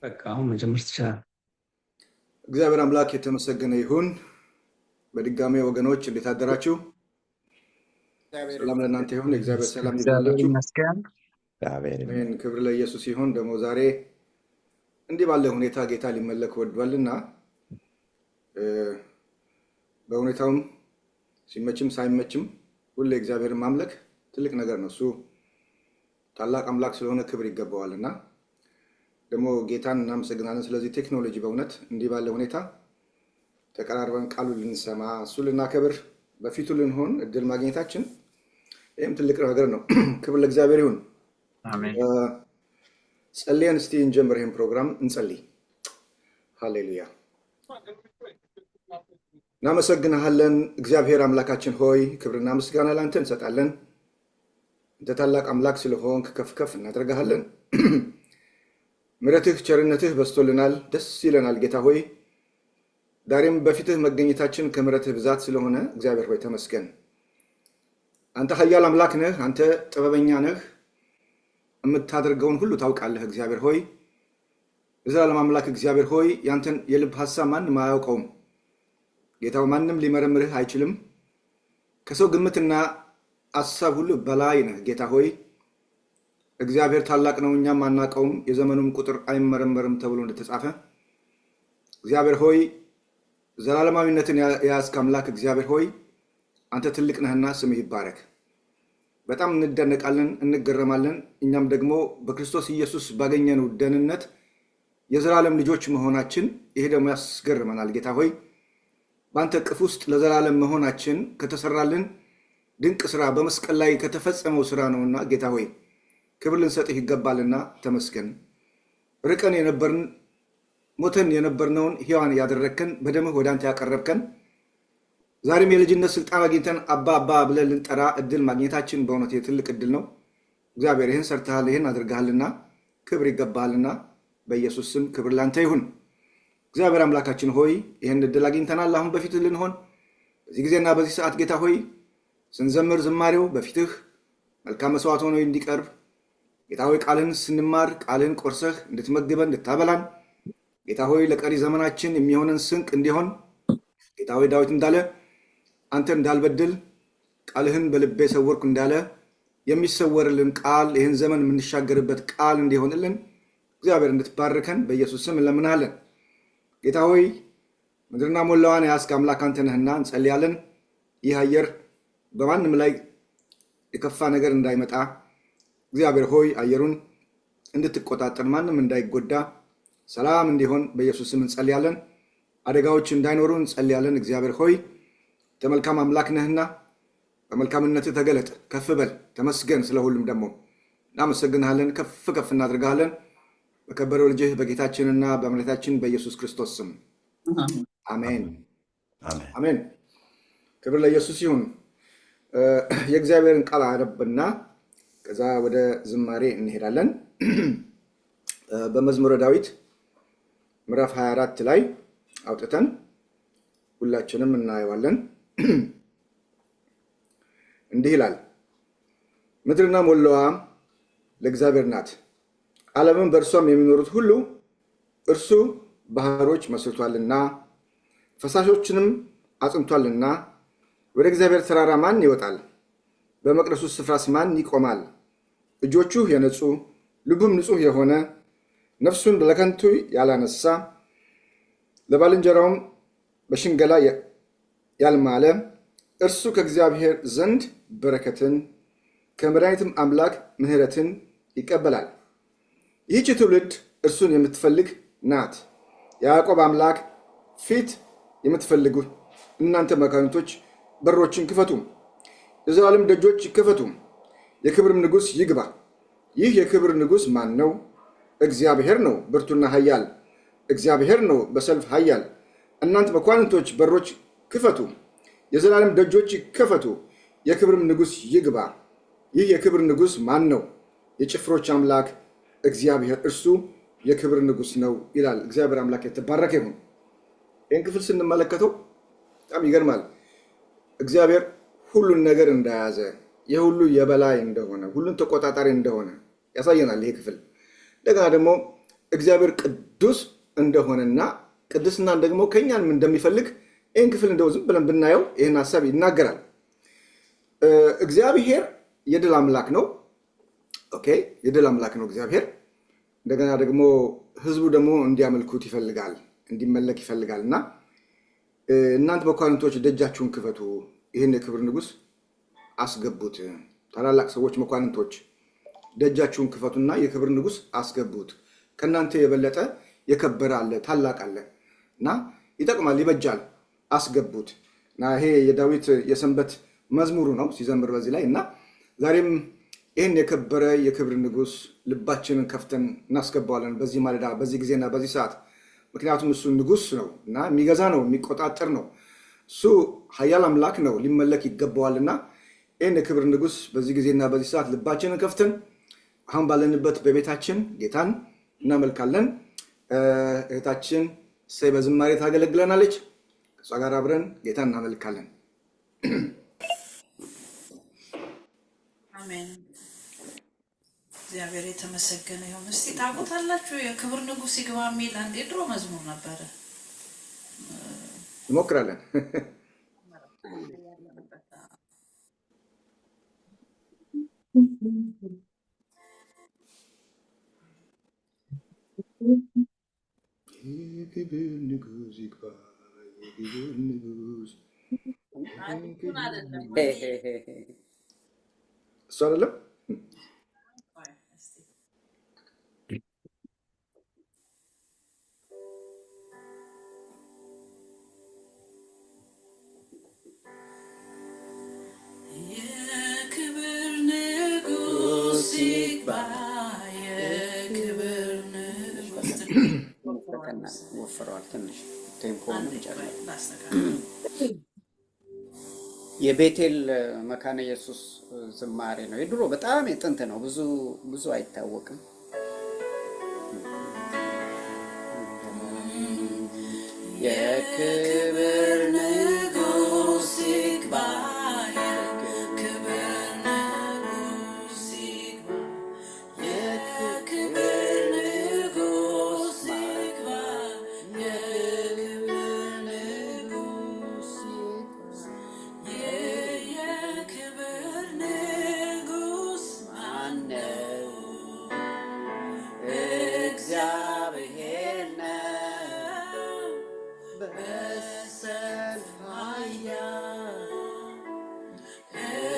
በቃ አሁን መጀመር ትችላለህ። እግዚአብሔር አምላክ የተመሰገነ ይሁን። በድጋሜ ወገኖች እንዴት አደራችሁ? ሰላም ለእናንተ ይሁን። የእግዚአብሔር ሰላም ይብዛላችሁ። ይመስገን። አሜን። ክብር ለኢየሱስ ይሁን። ደግሞ ዛሬ እንዲህ ባለ ሁኔታ ጌታ ሊመለክ ወዷልና በሁኔታውም ሲመችም ሳይመችም ሁሌ እግዚአብሔርን ማምለክ ትልቅ ነገር ነው። እሱ ታላቅ አምላክ ስለሆነ ክብር ይገባዋልና ደግሞ ጌታን እናመሰግናለን። ስለዚህ ቴክኖሎጂ በእውነት እንዲህ ባለ ሁኔታ ተቀራርበን ቃሉን ልንሰማ እሱ ልናከብር በፊቱ ልንሆን እድል ማግኘታችን ይህም ትልቅ ነገር ነው። ክብር ለእግዚአብሔር ይሁን። አሜን። ጸልየን እስቲ እንጀምር። ይህን ፕሮግራም እንጸልይ። ሃሌሉያ። እናመሰግንሃለን እግዚአብሔር አምላካችን ሆይ፣ ክብርና ምስጋና ላንተ እንሰጣለን። እንተ ታላቅ አምላክ ስለሆንክ ከፍ ከፍ እናደርግሃለን። ምሕረትህ ቸርነትህ በስቶልናል፣ ደስ ይለናል ጌታ ሆይ። ዛሬም በፊትህ መገኘታችን ከምሕረትህ ብዛት ስለሆነ እግዚአብሔር ሆይ ተመስገን። አንተ ኃያል አምላክ ነህ፣ አንተ ጥበበኛ ነህ፣ የምታደርገውን ሁሉ ታውቃለህ። እግዚአብሔር ሆይ የዘላለም አምላክ እግዚአብሔር ሆይ ያንተን የልብ ሐሳብ ማንም አያውቀውም። ጌታው ማንም ሊመረምርህ አይችልም። ከሰው ግምትና ሐሳብ ሁሉ በላይ ነህ ጌታ ሆይ። እግዚአብሔር ታላቅ ነው፣ እኛም አናውቀውም፣ የዘመኑም ቁጥር አይመረመርም ተብሎ እንደተጻፈ እግዚአብሔር ሆይ ዘላለማዊነትን የያዝክ አምላክ እግዚአብሔር ሆይ አንተ ትልቅ ነህና ስምህ ይባረክ። በጣም እንደነቃለን፣ እንገረማለን። እኛም ደግሞ በክርስቶስ ኢየሱስ ባገኘነው ደህንነት የዘላለም ልጆች መሆናችን ይሄ ደግሞ ያስገርመናል ጌታ ሆይ። በአንተ እቅፍ ውስጥ ለዘላለም መሆናችን ከተሰራልን ድንቅ ስራ በመስቀል ላይ ከተፈጸመው ስራ ነውና ጌታ ሆይ ክብር ልንሰጥህ ይገባልና ተመስገን። ርቀን የነበርን ሞተን የነበርነውን ሕያዋን ያደረግከን በደምህ ወደ አንተ ያቀረብከን ዛሬም የልጅነት ስልጣን አግኝተን አባ አባ ብለን ልንጠራ እድል ማግኘታችን በእውነት ትልቅ እድል ነው። እግዚአብሔር ይህን ሰርተሃል፣ ይህን አድርገሃልና ክብር ይገባሃልና በኢየሱስ ስም ክብር ላንተ ይሁን። እግዚአብሔር አምላካችን ሆይ ይህን እድል አግኝተናል አሁን በፊትህ ልንሆን በዚህ ጊዜና በዚህ ሰዓት ጌታ ሆይ ስንዘምር ዝማሬው በፊትህ መልካም መስዋዕት ሆኖ እንዲቀርብ ጌታ ሆይ ቃልን ስንማር ቃልን ቆርሰህ እንድትመግበን እንድታበላን ጌታ ሆይ ለቀሪ ዘመናችን የሚሆነን ስንቅ እንዲሆን ጌታ ሆይ ዳዊት እንዳለ አንተ እንዳልበድል ቃልህን በልቤ ሰወርኩ እንዳለ የሚሰወርልን ቃል ይህን ዘመን የምንሻገርበት ቃል እንዲሆንልን እግዚአብሔር እንድትባርከን በኢየሱስ ስም እንለምናለን። ጌታ ሆይ ምድርና ሞላዋን የያዝክ አምላክ አንተ ነህና እንጸልያለን። ይህ አየር በማንም ላይ የከፋ ነገር እንዳይመጣ እግዚአብሔር ሆይ አየሩን እንድትቆጣጠር ማንም እንዳይጎዳ ሰላም እንዲሆን በኢየሱስ ስም እንጸልያለን። አደጋዎች እንዳይኖሩ እንጸልያለን። እግዚአብሔር ሆይ ተመልካም አምላክ ነህና በመልካምነትህ ተገለጥ፣ ከፍ በል፣ ተመስገን። ስለሁሉም ደግሞ እናመሰግንሃለን፣ ከፍ ከፍ እናደርግሃለን በከበረው ልጅህ በጌታችንና በአምላካችን በኢየሱስ ክርስቶስ ስም አሜን አሜን። ክብር ለኢየሱስ ይሁን። የእግዚአብሔርን ቃል አነብና ከዛ ወደ ዝማሬ እንሄዳለን። በመዝሙረ ዳዊት ምዕራፍ 24 ላይ አውጥተን ሁላችንም እናየዋለን። እንዲህ ይላል፣ ምድርና ሞላዋ ለእግዚአብሔር ናት፣ ዓለምን በእርሷም የሚኖሩት ሁሉ። እርሱ ባህሮች መስርቷልና ፈሳሾችንም አጽንቷልና። ወደ እግዚአብሔር ተራራ ማን ይወጣል? በመቅደሱ ስፍራስ ማን ይቆማል? እጆቹ የነጹ ልቡም ንጹሕ የሆነ ነፍሱን ለከንቱ ያላነሳ ለባልንጀራውም በሽንገላ ያልማለ እርሱ ከእግዚአብሔር ዘንድ በረከትን ከመድኃኒትም አምላክ ምሕረትን ይቀበላል። ይህች ትውልድ እርሱን የምትፈልግ ናት። የያዕቆብ አምላክ ፊት የምትፈልጉ እናንተ መካኒቶች በሮችን ክፈቱ፣ የዘላለም ደጆች ይከፈቱ፣ የክብርም ንጉሥ ይግባ። ይህ የክብር ንጉሥ ማን ነው? እግዚአብሔር ነው፣ ብርቱና ኃያል እግዚአብሔር ነው፣ በሰልፍ ኃያል። እናንተ መኳንንቶች በሮች ክፈቱ፣ የዘላለም ደጆች ይከፈቱ፣ የክብርም ንጉሥ ይግባ። ይህ የክብር ንጉሥ ማን ነው? የጭፍሮች አምላክ እግዚአብሔር እርሱ የክብር ንጉሥ ነው ይላል። እግዚአብሔር አምላክ የተባረከ ይሁን። ይህን ክፍል ስንመለከተው በጣም ይገርማል። እግዚአብሔር ሁሉን ነገር እንደያዘ የሁሉ የበላይ እንደሆነ ሁሉን ተቆጣጣሪ እንደሆነ ያሳየናል ይሄ ክፍል። እንደገና ደግሞ እግዚአብሔር ቅዱስ እንደሆነና ቅድስናን ደግሞ ከኛም እንደሚፈልግ ይህን ክፍል እንደው ዝም ብለን ብናየው ይህን ሐሳብ ይናገራል። እግዚአብሔር የድል አምላክ ነው። ኦኬ፣ የድል አምላክ ነው እግዚአብሔር። እንደገና ደግሞ ህዝቡ ደግሞ እንዲያመልኩት ይፈልጋል፣ እንዲመለክ ይፈልጋልና እናንተ መኳንንቶች ደጃችሁን ክፈቱ፣ ይህን የክብር ንጉስ አስገቡት። ታላላቅ ሰዎች መኳንንቶች ደጃችሁን ክፈቱና የክብር ንጉስ አስገቡት። ከናንተ የበለጠ የከበረ አለ፣ ታላቅ አለ እና ይጠቅማል፣ ይበጃል፣ አስገቡት። እና ይሄ የዳዊት የሰንበት መዝሙሩ ነው ሲዘምር በዚህ ላይ እና ዛሬም ይህን የከበረ የክብር ንጉስ ልባችንን ከፍተን እናስገባዋለን በዚህ ማለዳ፣ በዚህ ጊዜና በዚህ ሰዓት። ምክንያቱም እሱ ንጉስ ነው እና የሚገዛ ነው፣ የሚቆጣጠር ነው። እሱ ኃያል አምላክ ነው፣ ሊመለክ ይገባዋልና ይህን የክብር ንጉስ በዚህ ጊዜና በዚህ ሰዓት ልባችንን ከፍተን አሁን ባለንበት በቤታችን ጌታን እናመልካለን። እህታችን እሰይ በዝማሬ ታገለግለናለች። ከእሷ ጋር አብረን ጌታን እናመልካለን። አሜን። እግዚአብሔር የተመሰገነ ይሁን። እስቲ ታውቁታላችሁ የክብር ንጉስ ይግባ የሚል አንድ የድሮ መዝሙር ነበረ። እንሞክራለን። የክብር ንጉስ ይግባ፣ የክብር ንጉስ እሱ አይደለም። የክብር ንጉስ ይግባ፣ የክብር ንጉስ ወፍረዋል ትንሽ ቴምፖውን ጨምር። ላስተካክል። የቤቴል መካነ ኢየሱስ ዝማሬ ነው። የድሮ በጣም የጥንት ነው። ብዙ አይታወቅም። የክብር ንጉስ ይግባ፣ የክብር ንጉስ ይግባ፣ የክብር ንጉስ ይግባ፣ የክብር ንጉስ የክብር ንጉስ ማነው? እግዚአብሔር ነው በሰልፍ ኃያል።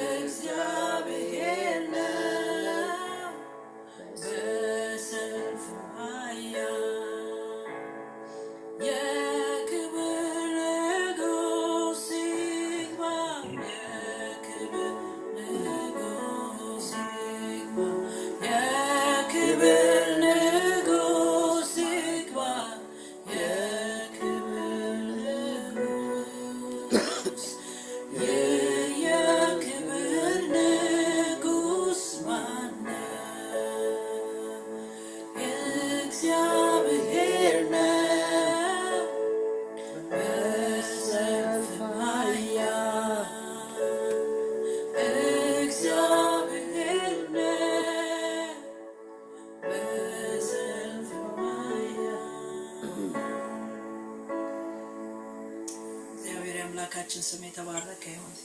እግዚአብሔር ነው በሰልፍ ኃያል። የክብር ንጉስ ይግባ፣ የክብር ንጉስ ይግባ፣ የክብር ንጉስ ይግባ፣ የክብር ንጉስ የክብር ንጉስ ማነው? እግዚአብሔር ነው በሰልፍ ኃያል። እግዚአብሔር ነው በሰልፍ ኃያል። እግዚአብሔር አምላካችን ስም የተባረከ ይሁን።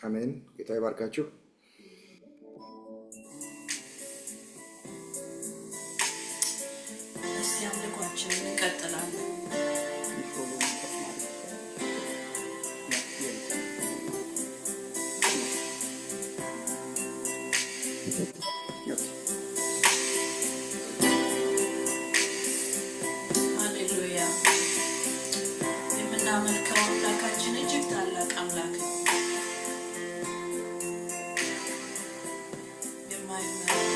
አሜን። ጌታ ይባርካችሁ። እስቲ አምልኳችንን እንቀጥላለን። ሃሌሉያ። የምናመልከው አምላካችን እጅግ ታላቅ አምላክ ነው። የማይመረጥ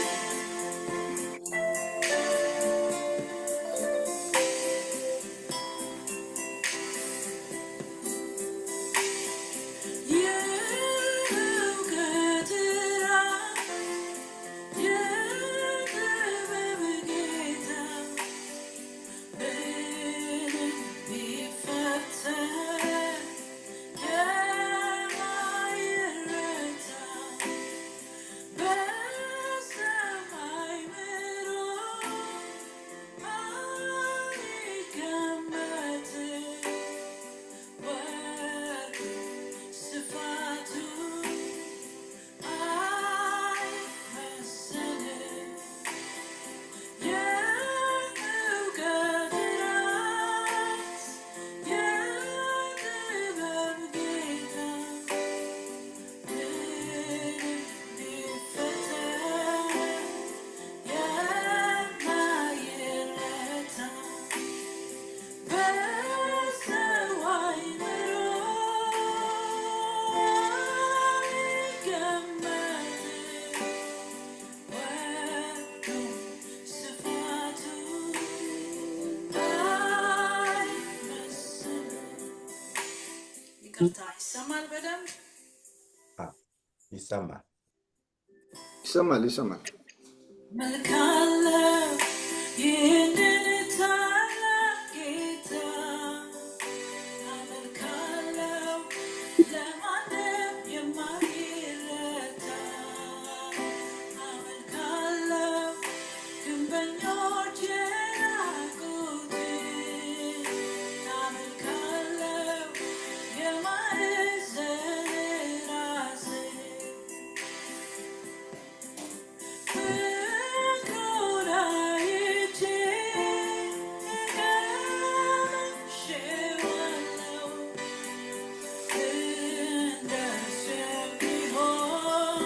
ይቅርታ ይሰማል በደንብ ይሰማል ይሰማል መልካለ ይህንን ታላቅ ጌታ አመልካለሁ ለማንም የማይረታ አመልካለሁ ግንበኞች የናቁትን አመልካለሁ የማዕዘን ራስን ፍቅሩን አይቼ እገርምሼዋለሁ እንደሱ ቢሆን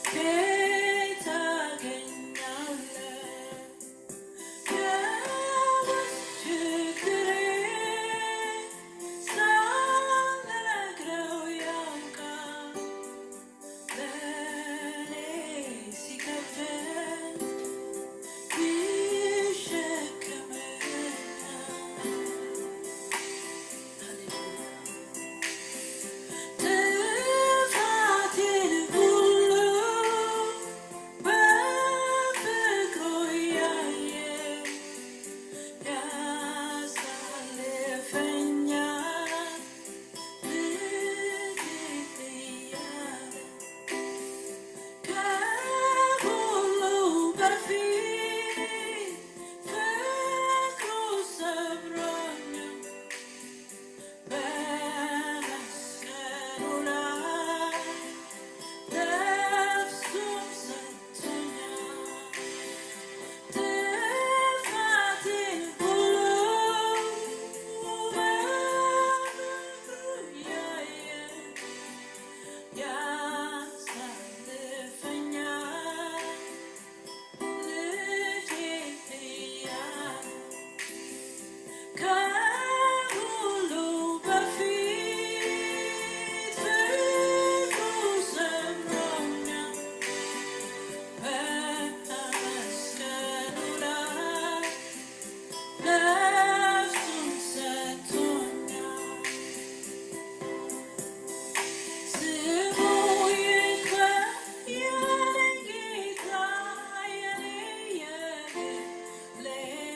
ከየት አገኛለሁ የውስጥ ችግሬን ሳልነግረው ያውቃል ለእኔ ሲከብደኝ ጥፋቴን ሁሉ በፍቅሩ እያየ ያሳልፈኛል ልጅ እያለ ከሁሉ በፊት ፍቅሩ ሰብሮኛል በመስቀሉ ላይ ነፍሱን ሰጥቶኛል ጥፋቴን ሁሉ በፍቅሩ እያየ ያሳልፈኛል ልጄ እያለ ከሁሉ በፊት ፍቅሩ ሰብሮኛል በመስቀሉ ላይ ነፍሱን ሰጥቶኛል ስሙ ይክበር የኔ ጌታ የኔ የግሌ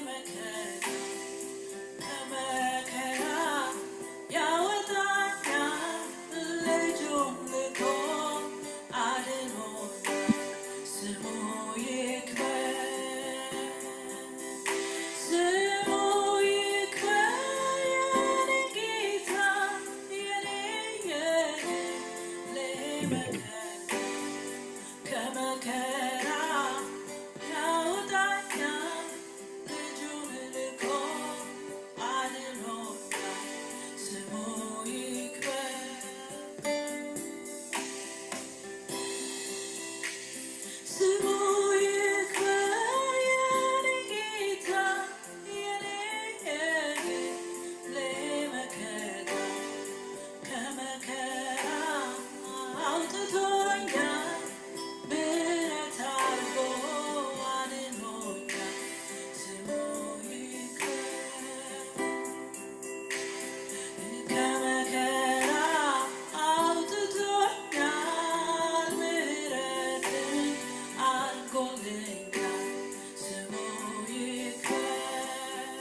መከታ ከመከራ ያወጣኛል ልጁን ልኮ አድኖኛል ስሙ ይክበር ስሙ ይክበር የኔ ጌታ የኔ የግሌ መከታ ከመከራ ያወጣኛል ልጁን ልኮ አድኖኛል ስሙ ይክበር ስሙ ይክበር የኔ ጌታ የኔ የግሌ መከታ ከመከራ አውጥቶኛል ምሕረት አድርጎ አድኖኛል ስሙ ይክበር ከመከራ አውጥቶኛል ምሕረትን አድርጎልኛል ስሙ ይክበር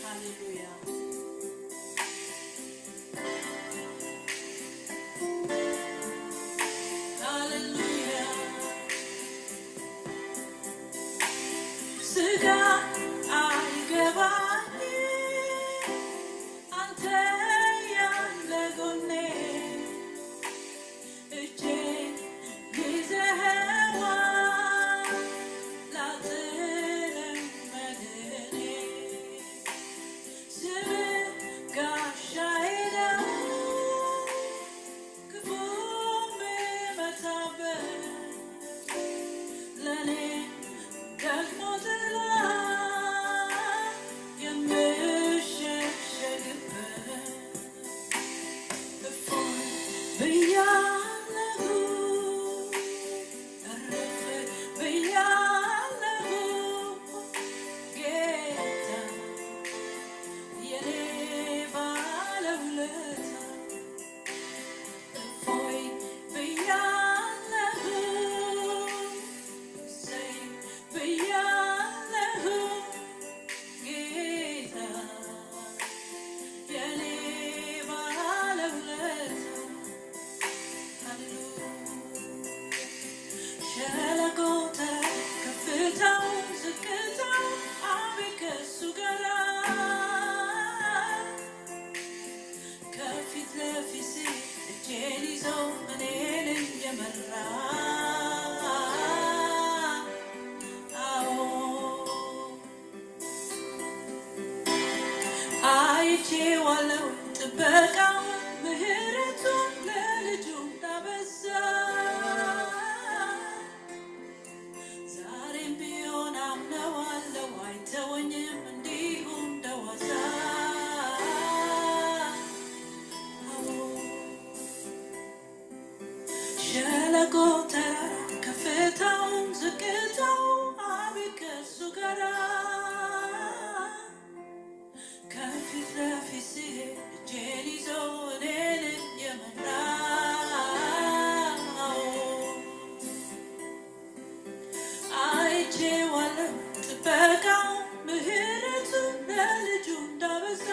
ሃሌሉያ ሃሌሉያ ስጋ አይገባኝም አንተ ያለ ጎኔ እጄን ይዘኸዋል ላጥልም መድኔ ስምህ ጋሻዬ ነው ክፉ የምመታበት ለእኔ ደግሞ ጥላ ብያለሁ ጌታ የኔ ባለውለታ ሃሌሉያ ሸለቆው ከፍታው ዝቅታው አቤት ከእሱ ጋር ከፊት ለፊት እጄን ይዞ እኔን እየመራ አይቼዋለሁ ጥበቃው ምሕረቱን ለልጁ እንዳበዛ ዛሬም ቢሆን አምነዋለሁ አይተወኝም እንዲሁ እንደዋዛ ሸለቆ ተራራ ከፍታው ዝቅታው አቤት ከእሱ ጋር ከፊት ለፊት ሲሄድ እጄን ይዞ እኔን እየመራ አይቼዋለሁ ጥበቃው ምሕረቱን ለልጁ እንዳበዛ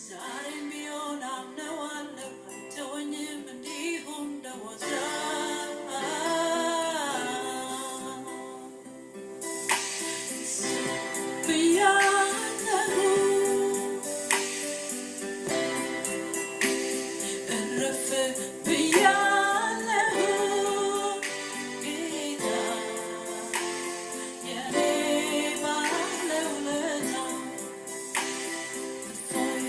ዛሬም ቢሆን አምነዋለሁ አይተወኝም እንዲሁ እንደዋዛ ብያለሁ እረፍ ብያለሁ ጌታ የኔ ባለውለታ እፎይ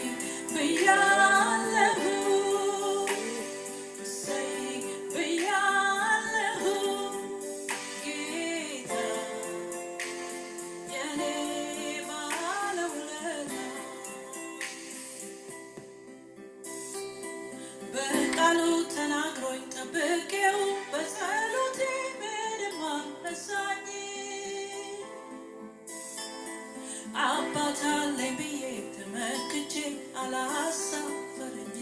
ብያለሁ እሰይ ብያለሁ ጌታ የኔ ባለውለታ በቃሉ ተናግሮኝ ጠብቄው በጸሎቴ ምንም አልረሳኝ አባት አለኝ ብዬ ተመክቼ አላሳፈረኝ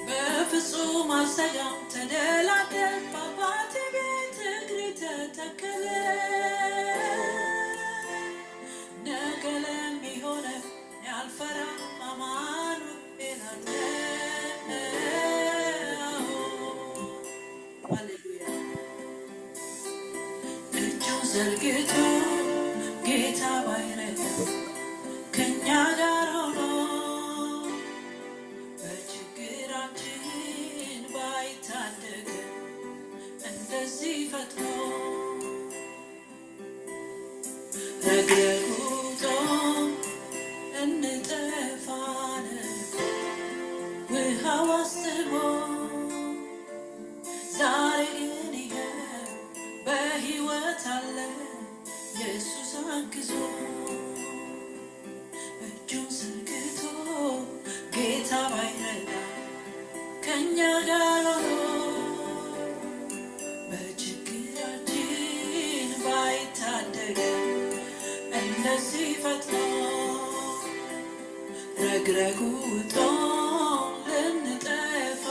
በፍጹም አልሰጋም ተደላደል በአባቴ ቤት እግሬ ተተከለ ነገ ለሚሆነው ያልፈራም አማኑኤል አለ ሃሌሉያ እጁን ዘርግቶ ጌታ ባይረዳ ከእኛ ጋር ሆኖ በችግራችን ባይታደገን እንደዚህ ፈጥኖ ረግረጉቶ እንጠፋ ነበር ውሃው አስቦ ዛሬ ግን ይኸው በሕይወት አለ ኢየሱስ አግዞ እጁን ዘርግቶ ጌታ ባይረዳ ከእኛ ጋር ሆኖ በችግራችን ባይታደገን እንደዚህ ፈጥኖ ረግረጉቶ ልንጠፋ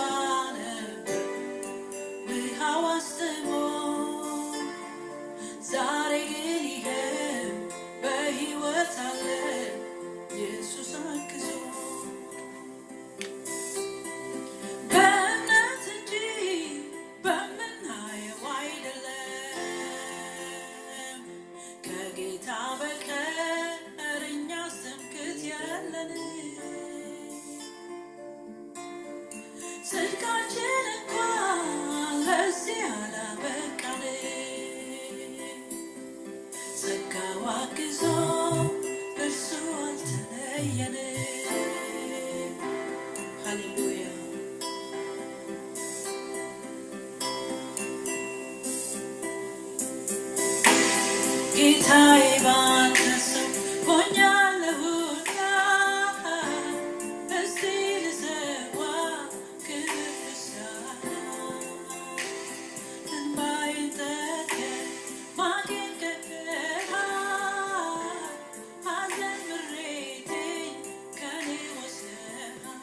ነበር ውሃው አስጥሞ ዛሬ ግን ይኸው በሕይወት አለ ኢየሱስ አግዞ በእምነት እንጂ በምናየው አይደለም ከጌታ በቀር እኛስ ትምክህት የለንም ጽድቃችን እንኳን ለዚህ አላበቃንም ጸጋው አግዞ እርሱ አልተለየንም ሃሌሉያ ጌታዬ ባንተ ስም ሆኛለሁና እስቲ ልሰዋ ክብር ምስጋና እንባዬን ጠርገህ ማቄን ቀድደሃል ሐዘን ምሬቴን ከኔ ወስደሃል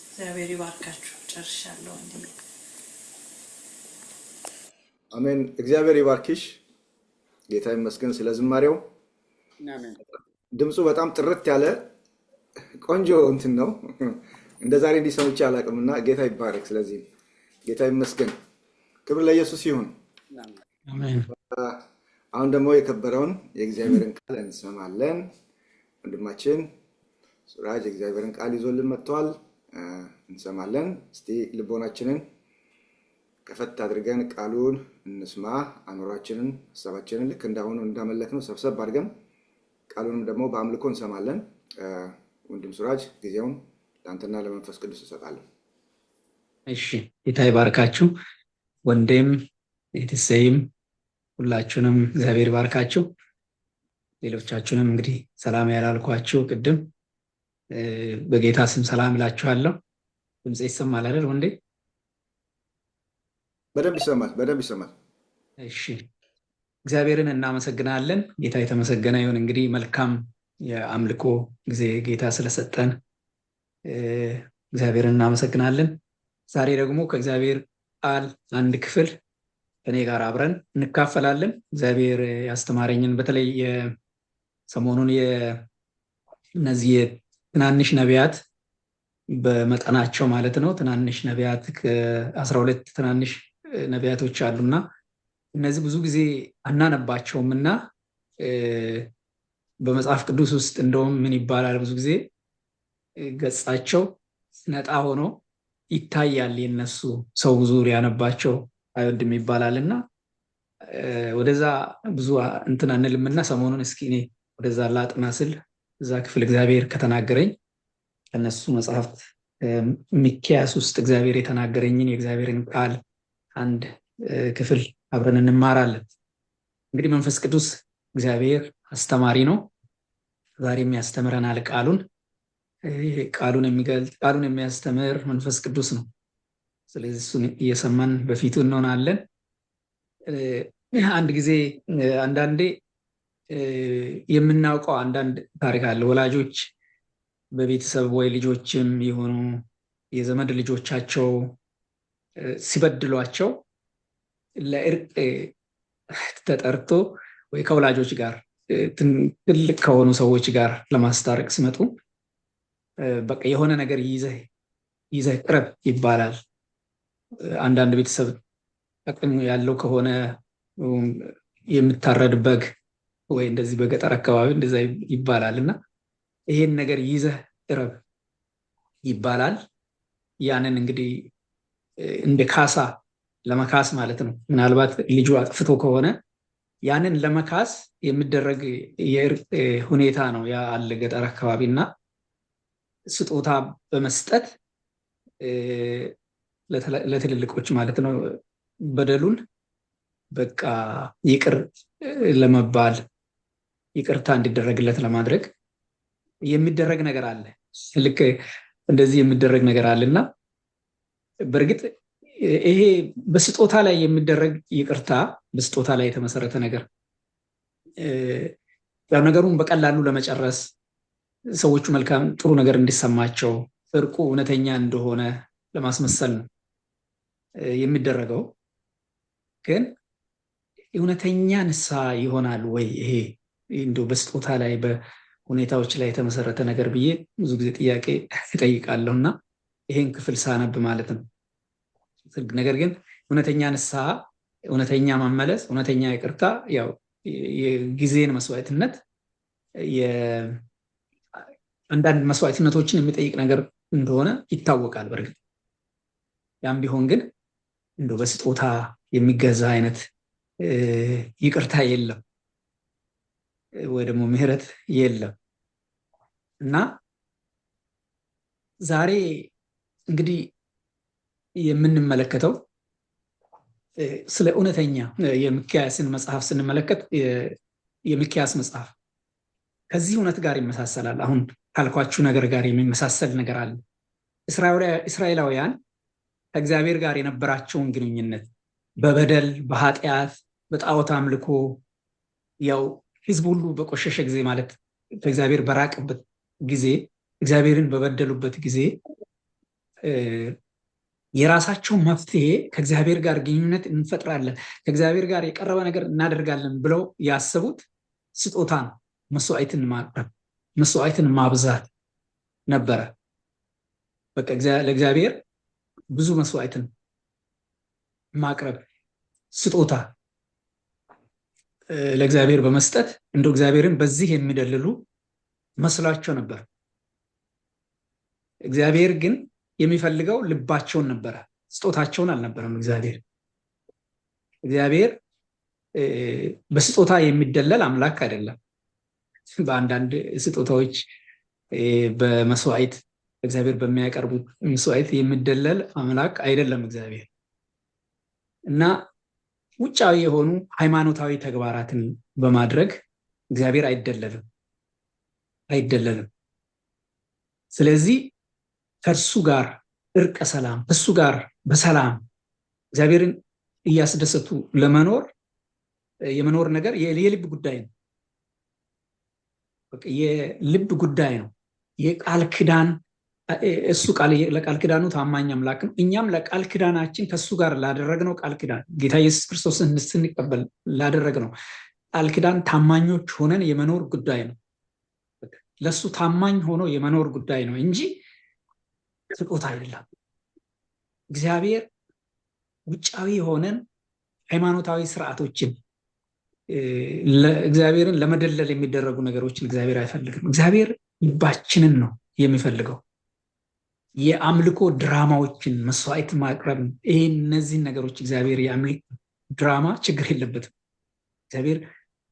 እግዚአብሔር ይባርካችሁ። ጨርሻለሁ እንዴ? አሜን። እግዚአብሔር ይባርክሽ። ጌታ ይመስገን ስለ ዝማሬው። አሜን። ድምፁ በጣም ጥርት ያለ ቆንጆ እንትን ነው። እንደ ዛሬ እንዲሰሙች አላውቅምና ጌታ ይባረክ። ስለዚህ ጌታ ይመስገን። ክብር ለኢየሱስ ይሁን። አሜን። አሁን ደግሞ የከበረውን የእግዚአብሔርን ቃል እንሰማለን። ወንድማችን ሱራጅ የእግዚአብሔርን ቃል ይዞልን መጥቷል። እንሰማለን። እስቲ ልቦናችንን ከፈት አድርገን ቃሉን እንስማ። አእምሯችንን፣ ሐሳባችንን ልክ እንዳሁኑ እንዳመለክነው ሰብሰብ አድርገን ቃሉንም ደግሞ በአምልኮ እንሰማለን። ወንድም ሱራጅ ጊዜውን ለአንተና ለመንፈስ ቅዱስ እሰጣለሁ። እሺ፣ ጌታ ይባርካችሁ። ወንዴም የተሰይም ሁላችሁንም እግዚአብሔር ይባርካችሁ። ሌሎቻችሁንም እንግዲህ ሰላም ያላልኳችሁ ቅድም በጌታ ስም ሰላም እላችኋለሁ። ድምጼ ይሰማል አይደል ወንዴ? በደንብ ይሰማል፣ በደንብ ይሰማል። እሺ፣ እግዚአብሔርን እናመሰግናለን። ጌታ የተመሰገነ ይሁን። እንግዲህ መልካም የአምልኮ ጊዜ ጌታ ስለሰጠን እግዚአብሔርን እናመሰግናለን። ዛሬ ደግሞ ከእግዚአብሔር ቃል አንድ ክፍል ከኔ ጋር አብረን እንካፈላለን። እግዚአብሔር ያስተማረኝን በተለይ ሰሞኑን እነዚህ ትናንሽ ነቢያት በመጠናቸው ማለት ነው። ትናንሽ ነቢያት ከ12 ትናንሽ ነቢያቶች አሉና እነዚህ ብዙ ጊዜ አናነባቸውም እና በመጽሐፍ ቅዱስ ውስጥ እንደውም ምን ይባላል፣ ብዙ ጊዜ ገጻቸው ነጣ ሆኖ ይታያል። የነሱ ሰው ብዙ ሊያነባቸው አይወድም ይባላል እና ወደዛ ብዙ እንትን አንልምና ሰሞኑን እስኪ እኔ ወደዛ ላጥና ስል እዛ ክፍል እግዚአብሔር ከተናገረኝ ከነሱ መጽሐፍት ሚክያስ ውስጥ እግዚአብሔር የተናገረኝን የእግዚአብሔርን ቃል አንድ ክፍል አብረን እንማራለን። እንግዲህ መንፈስ ቅዱስ እግዚአብሔር አስተማሪ ነው። ዛሬም ያስተምረናል። ቃሉን የሚገልጥ ቃሉን የሚያስተምር መንፈስ ቅዱስ ነው። ስለዚህ እሱን እየሰማን በፊቱ እንሆናለን። አንድ ጊዜ አንዳንዴ የምናውቀው አንዳንድ ታሪክ አለ። ወላጆች በቤተሰብ ወይ ልጆችም የሆኑ የዘመድ ልጆቻቸው ሲበድሏቸው ለእርቅ ተጠርቶ ወይ ከወላጆች ጋር ትልቅ ከሆኑ ሰዎች ጋር ለማስታረቅ ሲመጡ በቃ የሆነ ነገር ይዘህ ቅረብ ይባላል። አንዳንድ ቤተሰብ አቅም ያለው ከሆነ የምታረድ በግ ወይ እንደዚህ በገጠር አካባቢ እንደዛ ይባላል እና ይሄን ነገር ይዘህ ቅረብ ይባላል። ያንን እንግዲህ እንደ ካሳ ለመካስ ማለት ነው። ምናልባት ልጁ አጥፍቶ ከሆነ ያንን ለመካስ የሚደረግ የእርቅ ሁኔታ ነው። ያ አለ ገጠር አካባቢ እና ስጦታ በመስጠት ለትልልቆች ማለት ነው በደሉን በቃ ይቅር ለመባል ይቅርታ እንዲደረግለት ለማድረግ የሚደረግ ነገር አለ። ልክ እንደዚህ የሚደረግ ነገር አለና በእርግጥ ይሄ በስጦታ ላይ የሚደረግ ይቅርታ በስጦታ ላይ የተመሰረተ ነገር ያው ነገሩን በቀላሉ ለመጨረስ ሰዎቹ መልካም ጥሩ ነገር እንዲሰማቸው እርቁ እውነተኛ እንደሆነ ለማስመሰል ነው የሚደረገው። ግን እውነተኛ ንስሐ ይሆናል ወይ ይሄ እንደው በስጦታ ላይ በሁኔታዎች ላይ የተመሰረተ ነገር ብዬ ብዙ ጊዜ ጥያቄ እጠይቃለሁና ይሄን ክፍል ሳነብ ማለት ነው። ነገር ግን እውነተኛ ንስሐ፣ እውነተኛ መመለስ፣ እውነተኛ ይቅርታ ያው የጊዜን መስዋዕትነት አንዳንድ መስዋዕትነቶችን የሚጠይቅ ነገር እንደሆነ ይታወቃል። በእርግጥ ያም ቢሆን ግን እንደው በስጦታ የሚገዛ አይነት ይቅርታ የለም ወይ ደግሞ ምህረት የለም እና ዛሬ እንግዲህ የምንመለከተው ስለ እውነተኛ የሚክያስን መጽሐፍ ስንመለከት የሚክያስ መጽሐፍ ከዚህ እውነት ጋር ይመሳሰላል። አሁን ካልኳችሁ ነገር ጋር የሚመሳሰል ነገር አለ። እስራኤላውያን ከእግዚአብሔር ጋር የነበራቸውን ግንኙነት በበደል፣ በኃጢአት፣ በጣዖት አምልኮ ያው ህዝብ ሁሉ በቆሸሸ ጊዜ ማለት ከእግዚአብሔር በራቀበት ጊዜ፣ እግዚአብሔርን በበደሉበት ጊዜ የራሳቸው መፍትሄ ከእግዚአብሔር ጋር ግንኙነት እንፈጥራለን፣ ከእግዚአብሔር ጋር የቀረበ ነገር እናደርጋለን ብለው ያሰቡት ስጦታ ነው። መስዋዕትን ማቅረብ፣ መስዋዕትን ማብዛት ነበረ። በቃ ለእግዚአብሔር ብዙ መስዋዕትን ማቅረብ፣ ስጦታ ለእግዚአብሔር በመስጠት እንደው እግዚአብሔርን በዚህ የሚደልሉ መስሏቸው ነበር። እግዚአብሔር ግን የሚፈልገው ልባቸውን ነበረ፣ ስጦታቸውን አልነበረም። እግዚአብሔር በስጦታ የሚደለል አምላክ አይደለም። በአንዳንድ ስጦታዎች በመስዋዕት እግዚአብሔር በሚያቀርቡት መስዋዕት የሚደለል አምላክ አይደለም እግዚአብሔር እና ውጫዊ የሆኑ ሃይማኖታዊ ተግባራትን በማድረግ እግዚአብሔር አይደለልም። ስለዚህ ከእርሱ ጋር እርቀ ሰላም፣ ከእሱ ጋር በሰላም እግዚአብሔርን እያስደሰቱ የመኖር ነገር የልብ ጉዳይ ነው። የልብ ጉዳይ ነው። የቃል ኪዳን እሱ ለቃል ኪዳኑ ታማኝ አምላክ ነው። እኛም ለቃል ኪዳናችን ከእሱ ጋር ላደረግነው ቃል ኪዳን ጌታ ኢየሱስ ክርስቶስን ስንቀበል ላደረግነው ቃል ኪዳን ታማኞች ሆነን የመኖር ጉዳይ ነው። ለእሱ ታማኝ ሆኖ የመኖር ጉዳይ ነው እንጂ ስጦታ አይደለም። እግዚአብሔር ውጫዊ የሆነን ሃይማኖታዊ ስርዓቶችን እግዚአብሔርን ለመደለል የሚደረጉ ነገሮችን እግዚአብሔር አይፈልግም። እግዚአብሔር ልባችንን ነው የሚፈልገው። የአምልኮ ድራማዎችን መስዋዕት ማቅረብ፣ እነዚህን ነገሮች እግዚአብሔር የአምልኮ ድራማ ችግር የለበትም። እግዚአብሔር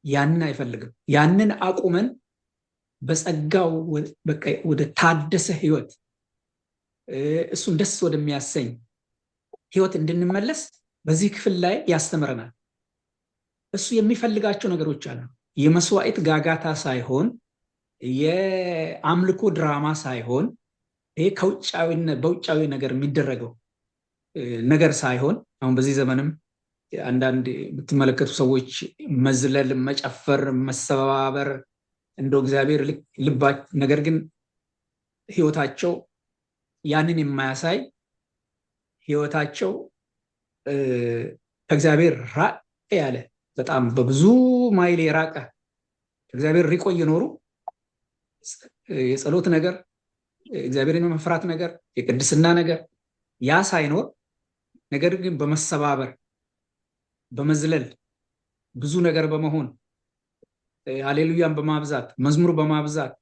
ያንን አይፈልግም። ያንን አቁመን በጸጋው ወደ ታደሰ ህይወት፣ እሱን ደስ ወደሚያሰኝ ህይወት እንድንመለስ በዚህ ክፍል ላይ ያስተምረናል። እሱ የሚፈልጋቸው ነገሮች አሉ። የመስዋዕት ጋጋታ ሳይሆን፣ የአምልኮ ድራማ ሳይሆን፣ ይሄ በውጫዊ ነገር የሚደረገው ነገር ሳይሆን፣ አሁን በዚህ ዘመንም አንዳንድ የምትመለከቱ ሰዎች መዝለል፣ መጨፈር፣ መሰባበር እንደው እግዚአብሔር ነገር ግን ህይወታቸው ያንን የማያሳይ ህይወታቸው ከእግዚአብሔር ራቅ ያለ በጣም በብዙ ማይል የራቀ እግዚአብሔር ሪቆ እየኖሩ የጸሎት ነገር፣ እግዚአብሔርን የመፍራት ነገር፣ የቅድስና ነገር ያ ሳይኖር ነገር ግን በመሰባበር በመዝለል ብዙ ነገር በመሆን ሃሌሉያን በማብዛት መዝሙር በማብዛት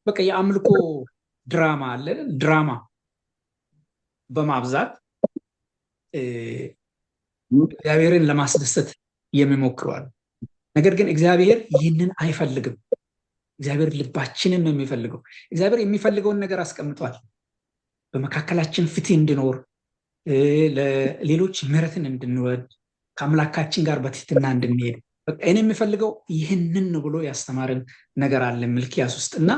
በቃ የአምልኮ ድራማ አለ ድራማ በማብዛት እግዚአብሔርን ለማስደሰት የሚሞክረዋል። ነገር ግን እግዚአብሔር ይህንን አይፈልግም። እግዚአብሔር ልባችንን ነው የሚፈልገው። እግዚአብሔር የሚፈልገውን ነገር አስቀምጧል። በመካከላችን ፍትህ እንዲኖር፣ ለሌሎች ምሕረትን እንድንወድ፣ ከአምላካችን ጋር በትህትና እንድንሄድ በቃ እኔ የሚፈልገው ይህንን ብሎ ያስተማረን ነገር አለ ሚልክያስ ውስጥ እና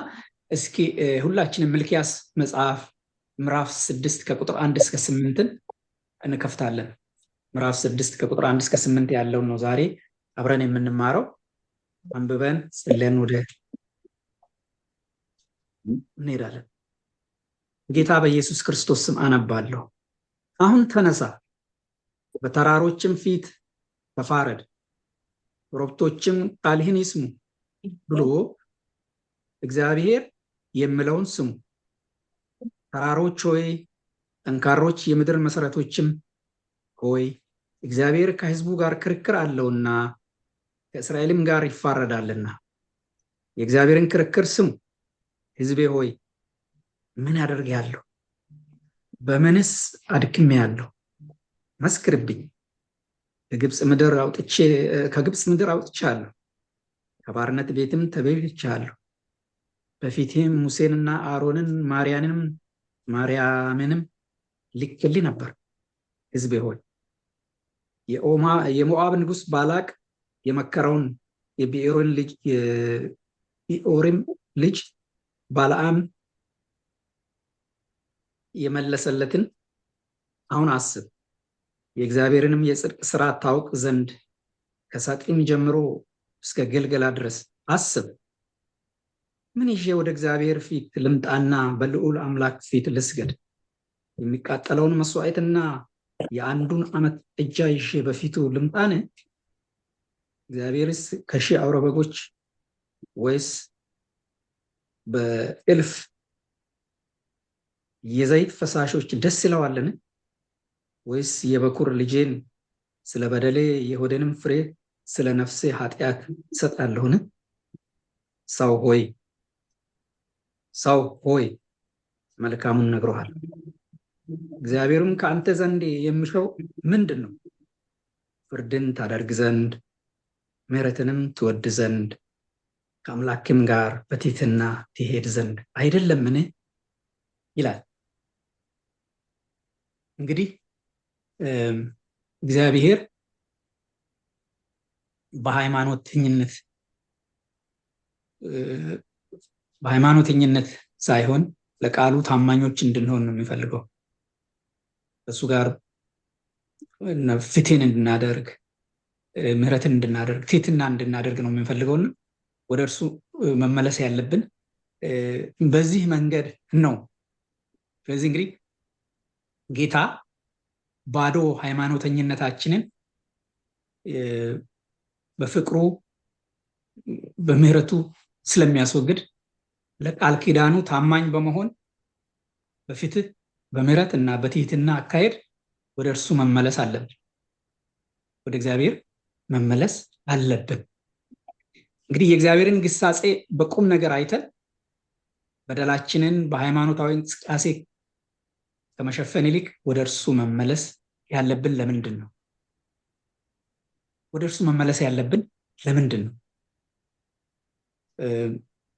እስኪ ሁላችንም ሚልክያስ መጽሐፍ ምዕራፍ 6 ከቁጥር 1 እስከ 8 እንከፍታለን። ምዕራፍ 6 ከቁጥር 1 እስከ 8 ያለው ነው ዛሬ አብረን የምንማረው አንብበን ጸልየን ወደ እንሄዳለን። ጌታ በኢየሱስ ክርስቶስ ስም አነባለሁ። አሁን ተነሳ፣ በተራሮችም ፊት ተፋረድ፣ ኮረብቶችም ቃልህን ይስሙ ብሎ እግዚአብሔር የሚለውን ስሙ። ተራሮች ሆይ፣ ጠንካሮች የምድር መሰረቶችም ሆይ፣ እግዚአብሔር ከሕዝቡ ጋር ክርክር አለውና ከእስራኤልም ጋር ይፋረዳልና የእግዚአብሔርን ክርክር ስሙ። ሕዝቤ ሆይ ምን አደርጋለሁ? በምንስ አድክሜያለሁ? መስክርብኝ። ከግብፅ ምድር አውጥቻለሁ፣ ከባርነት ቤትም ተቤዥቻለሁ። በፊቴም ሙሴንና አሮንን ማርያምንም ልኬልህ ነበር። ሕዝቤ ሆይ የሞዓብ ንጉሥ ባላቅ የመከረውን የቢኦሪም ልጅ ባልዓም የመለሰለትን አሁን አስብ። የእግዚአብሔርንም የጽድቅ ስራ ታውቅ ዘንድ ከሳጢም ጀምሮ እስከ ገልገላ ድረስ አስብ። ምን ይዤ ወደ እግዚአብሔር ፊት ልምጣና በልዑል አምላክ ፊት ልስገድ? የሚቃጠለውን መስዋዕትና የአንዱን ዓመት ጥጃ ይዤ በፊቱ ልምጣን? እግዚአብሔርስ ከሺህ አውራ በጎች ወይስ በእልፍ የዘይት ፈሳሾች ደስ ይለዋልን? ወይስ የበኩር ልጄን ስለ በደሌ የሆዴንም ፍሬ ስለ ነፍሴ ኃጢአት እሰጣለሁን? ሰው ሆይ መልካሙን ነግሮሃል። እግዚአብሔርም ከአንተ ዘንድ የሚሻው ምንድን ነው? ፍርድን ታደርግ ዘንድ ምሕረትንም ትወድ ዘንድ ከአምላክም ጋር በትሕትና ትሄድ ዘንድ አይደለምን? ይላል። እንግዲህ እግዚአብሔር በሃይማኖተኝነት ሳይሆን ለቃሉ ታማኞች እንድንሆን ነው የሚፈልገው። እሱ ጋር ፍትህን እንድናደርግ፣ ምሕረትን እንድናደርግ፣ ትሕትና እንድናደርግ ነው የሚፈልገውና ወደ እርሱ መመለስ ያለብን በዚህ መንገድ ነው። ስለዚህ እንግዲህ ጌታ ባዶ ሃይማኖተኝነታችንን በፍቅሩ በምሕረቱ ስለሚያስወግድ ለቃል ኪዳኑ ታማኝ በመሆን በፍትህ በምሕረት እና በትሕትና አካሄድ ወደ እርሱ መመለስ አለብን። ወደ እግዚአብሔር መመለስ አለብን። እንግዲህ የእግዚአብሔርን ግሳጼ በቁም ነገር አይተን በደላችንን በሃይማኖታዊ እንቅስቃሴ ከመሸፈን ይልቅ ወደ እርሱ መመለስ ያለብን ለምንድን ነው? ወደ እርሱ መመለስ ያለብን ለምንድን ነው?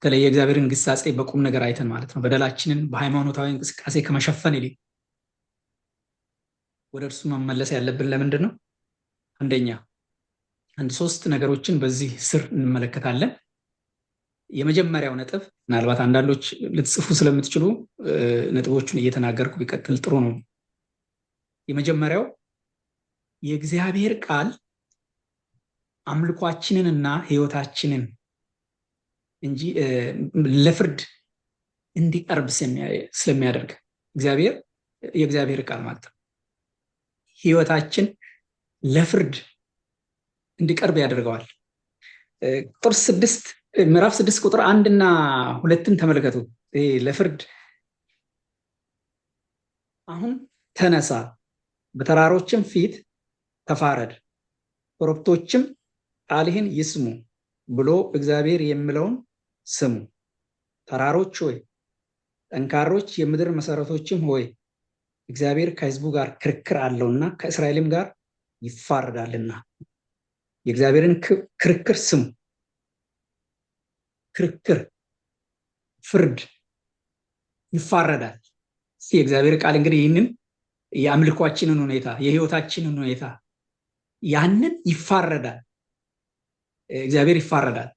በተለይ የእግዚአብሔርን ግሳጼ በቁም ነገር አይተን ማለት ነው። በደላችንን በሃይማኖታዊ እንቅስቃሴ ከመሸፈን ይልቅ ወደ እርሱ መመለስ ያለብን ለምንድን ነው? አንደኛ ሶስት ነገሮችን በዚህ ስር እንመለከታለን። የመጀመሪያው ነጥብ ምናልባት አንዳንዶች ልትጽፉ ስለምትችሉ ነጥቦቹን እየተናገርኩ ቢቀጥል ጥሩ ነው። የመጀመሪያው የእግዚአብሔር ቃል አምልኳችንንና ሕይወታችንን እንጂ ለፍርድ እንዲቀርብ ስለሚያደርግ የእግዚአብሔር ቃል ማለት ነው ሕይወታችን ለፍርድ እንዲቀርብ ያደርገዋል። ምዕራፍ 6 ቁጥር 1 እና 2 ተመልከቱ። ለፍርድ አሁን ተነሳ፣ በተራሮችም ፊት ተፋረድ፣ ኮረብቶችም ቃልህን ይስሙ ብሎ እግዚአብሔር የሚለውን ስሙ። ተራሮች ሆይ፣ ጠንካሮች የምድር መሰረቶችም ሆይ፣ እግዚአብሔር ከሕዝቡ ጋር ክርክር አለውና ከእስራኤልም ጋር ይፋረዳልና የእግዚአብሔርን ክርክር ስሙ። ክርክር፣ ፍርድ፣ ይፋረዳል። የእግዚአብሔር ቃል እንግዲህ ይህንን የአምልኳችንን ሁኔታ የህይወታችንን ሁኔታ ያንን ይፋረዳል። እግዚአብሔር ይፋረዳል።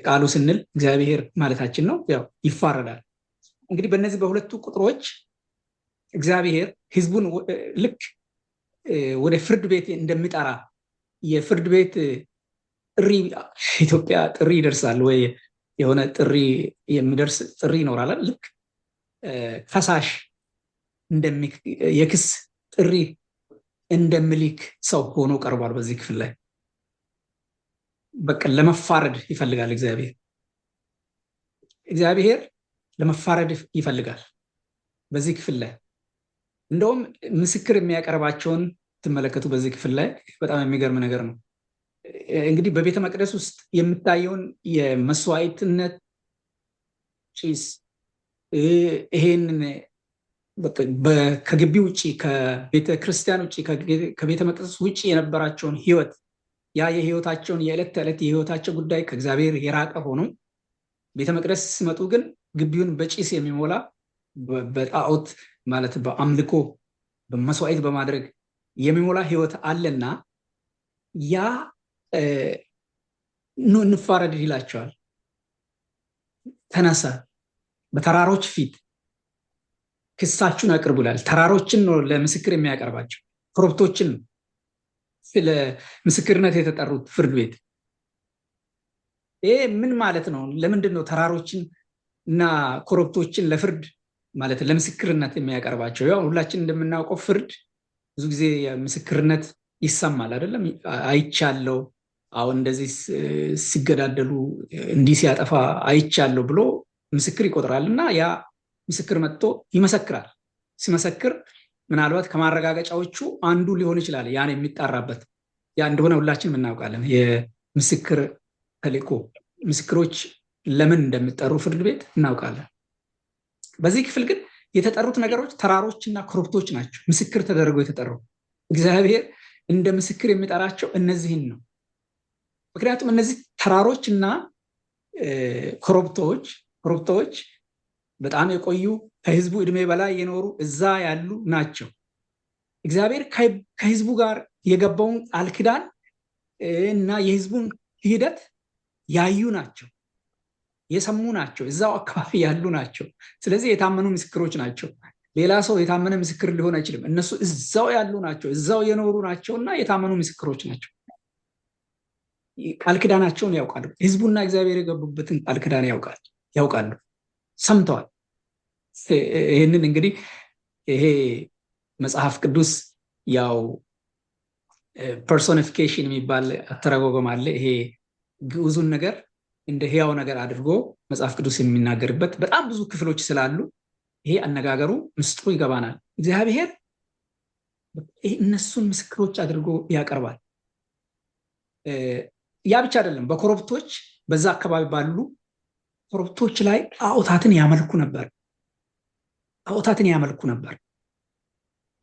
ቃሉ ስንል እግዚአብሔር ማለታችን ነው። ያው ይፋረዳል። እንግዲህ በእነዚህ በሁለቱ ቁጥሮች እግዚአብሔር ህዝቡን ልክ ወደ ፍርድ ቤት እንደሚጠራ የፍርድ ቤት ጥሪ ኢትዮጵያ ጥሪ ይደርሳል ወይ የሆነ ጥሪ የሚደርስ ጥሪ ይኖራል። ልክ ከሳሽ የክስ ጥሪ እንደሚልክ ሰው ሆኖ ቀርቧል። በዚህ ክፍል ላይ በቃ ለመፋረድ ይፈልጋል እግዚአብሔር ለመፋረድ ይፈልጋል። በዚህ ክፍል ላይ እንደውም ምስክር የሚያቀርባቸውን ትመለከቱ። በዚህ ክፍል ላይ በጣም የሚገርም ነገር ነው። እንግዲህ በቤተ መቅደስ ውስጥ የምታየውን የመስዋዕትነት ጭስ ይሄንን ከግቢ ውጭ ከቤተ ክርስቲያን ውጭ ከቤተ መቅደስ ውጭ የነበራቸውን ህይወት ያ የህይወታቸውን የዕለት ተዕለት የህይወታቸው ጉዳይ ከእግዚአብሔር የራቀ ሆኖ ቤተ መቅደስ ሲመጡ ግን ግቢውን በጭስ የሚሞላ በጣዖት ማለት በአምልኮ በመስዋዕት በማድረግ የሚሞላ ህይወት አለና ያ እንፋረድ ይላቸዋል። ተነሳ በተራሮች ፊት ክሳችሁን አቅርቡ ይላል። ተራሮችን ነው ለምስክር የሚያቀርባቸው፣ ኮረብቶችን ለምስክርነት የተጠሩት ፍርድ ቤት። ይሄ ምን ማለት ነው? ለምንድን ነው ተራሮችን እና ኮረብቶችን ለፍርድ ማለት ለምስክርነት የሚያቀርባቸው? ያው ሁላችን እንደምናውቀው ፍርድ ብዙ ጊዜ ምስክርነት ይሰማል አይደለም? አይቻለው፣ አሁን እንደዚህ ሲገዳደሉ እንዲህ ሲያጠፋ አይቻለው ብሎ ምስክር ይቆጥራል እና ያ ምስክር መጥቶ ይመሰክራል። ሲመሰክር ምናልባት ከማረጋገጫዎቹ አንዱ ሊሆን ይችላል ያን የሚጣራበት ያ እንደሆነ ሁላችንም እናውቃለን። የምስክር ተልእኮ ምስክሮች ለምን እንደሚጠሩ ፍርድ ቤት እናውቃለን። በዚህ ክፍል ግን የተጠሩት ነገሮች ተራሮችና ኮረብቶች ናቸው። ምስክር ተደርገው የተጠሩ እግዚአብሔር እንደ ምስክር የሚጠራቸው እነዚህን ነው። ምክንያቱም እነዚህ ተራሮችና ኮረብቶች በጣም የቆዩ ከህዝቡ እድሜ በላይ የኖሩ እዛ ያሉ ናቸው። እግዚአብሔር ከህዝቡ ጋር የገባውን ቃል ኪዳን እና የህዝቡን ሂደት ያዩ ናቸው፣ የሰሙ ናቸው፣ እዛው አካባቢ ያሉ ናቸው። ስለዚህ የታመኑ ምስክሮች ናቸው። ሌላ ሰው የታመነ ምስክር ሊሆን አይችልም። እነሱ እዛው ያሉ ናቸው፣ እዛው የኖሩ ናቸውና የታመኑ ምስክሮች ናቸው። ቃል ኪዳናቸውን ያውቃሉ። ህዝቡና እግዚአብሔር የገቡበትን ቃል ኪዳን ያውቃሉ፣ ሰምተዋል። ይህንን እንግዲህ ይሄ መጽሐፍ ቅዱስ ያው ፐርሶኒፊኬሽን የሚባል አተረጓጎም አለ። ይሄ ግዑዙን ነገር እንደ ህያው ነገር አድርጎ መጽሐፍ ቅዱስ የሚናገርበት በጣም ብዙ ክፍሎች ስላሉ ይሄ አነጋገሩ ምስጢሩ ይገባናል። እግዚአብሔር እነሱን ምስክሮች አድርጎ ያቀርባል። ያ ብቻ አይደለም። በኮረብቶች በዛ አካባቢ ባሉ ኮረብቶች ላይ ጣዖታትን ያመልኩ ነበር።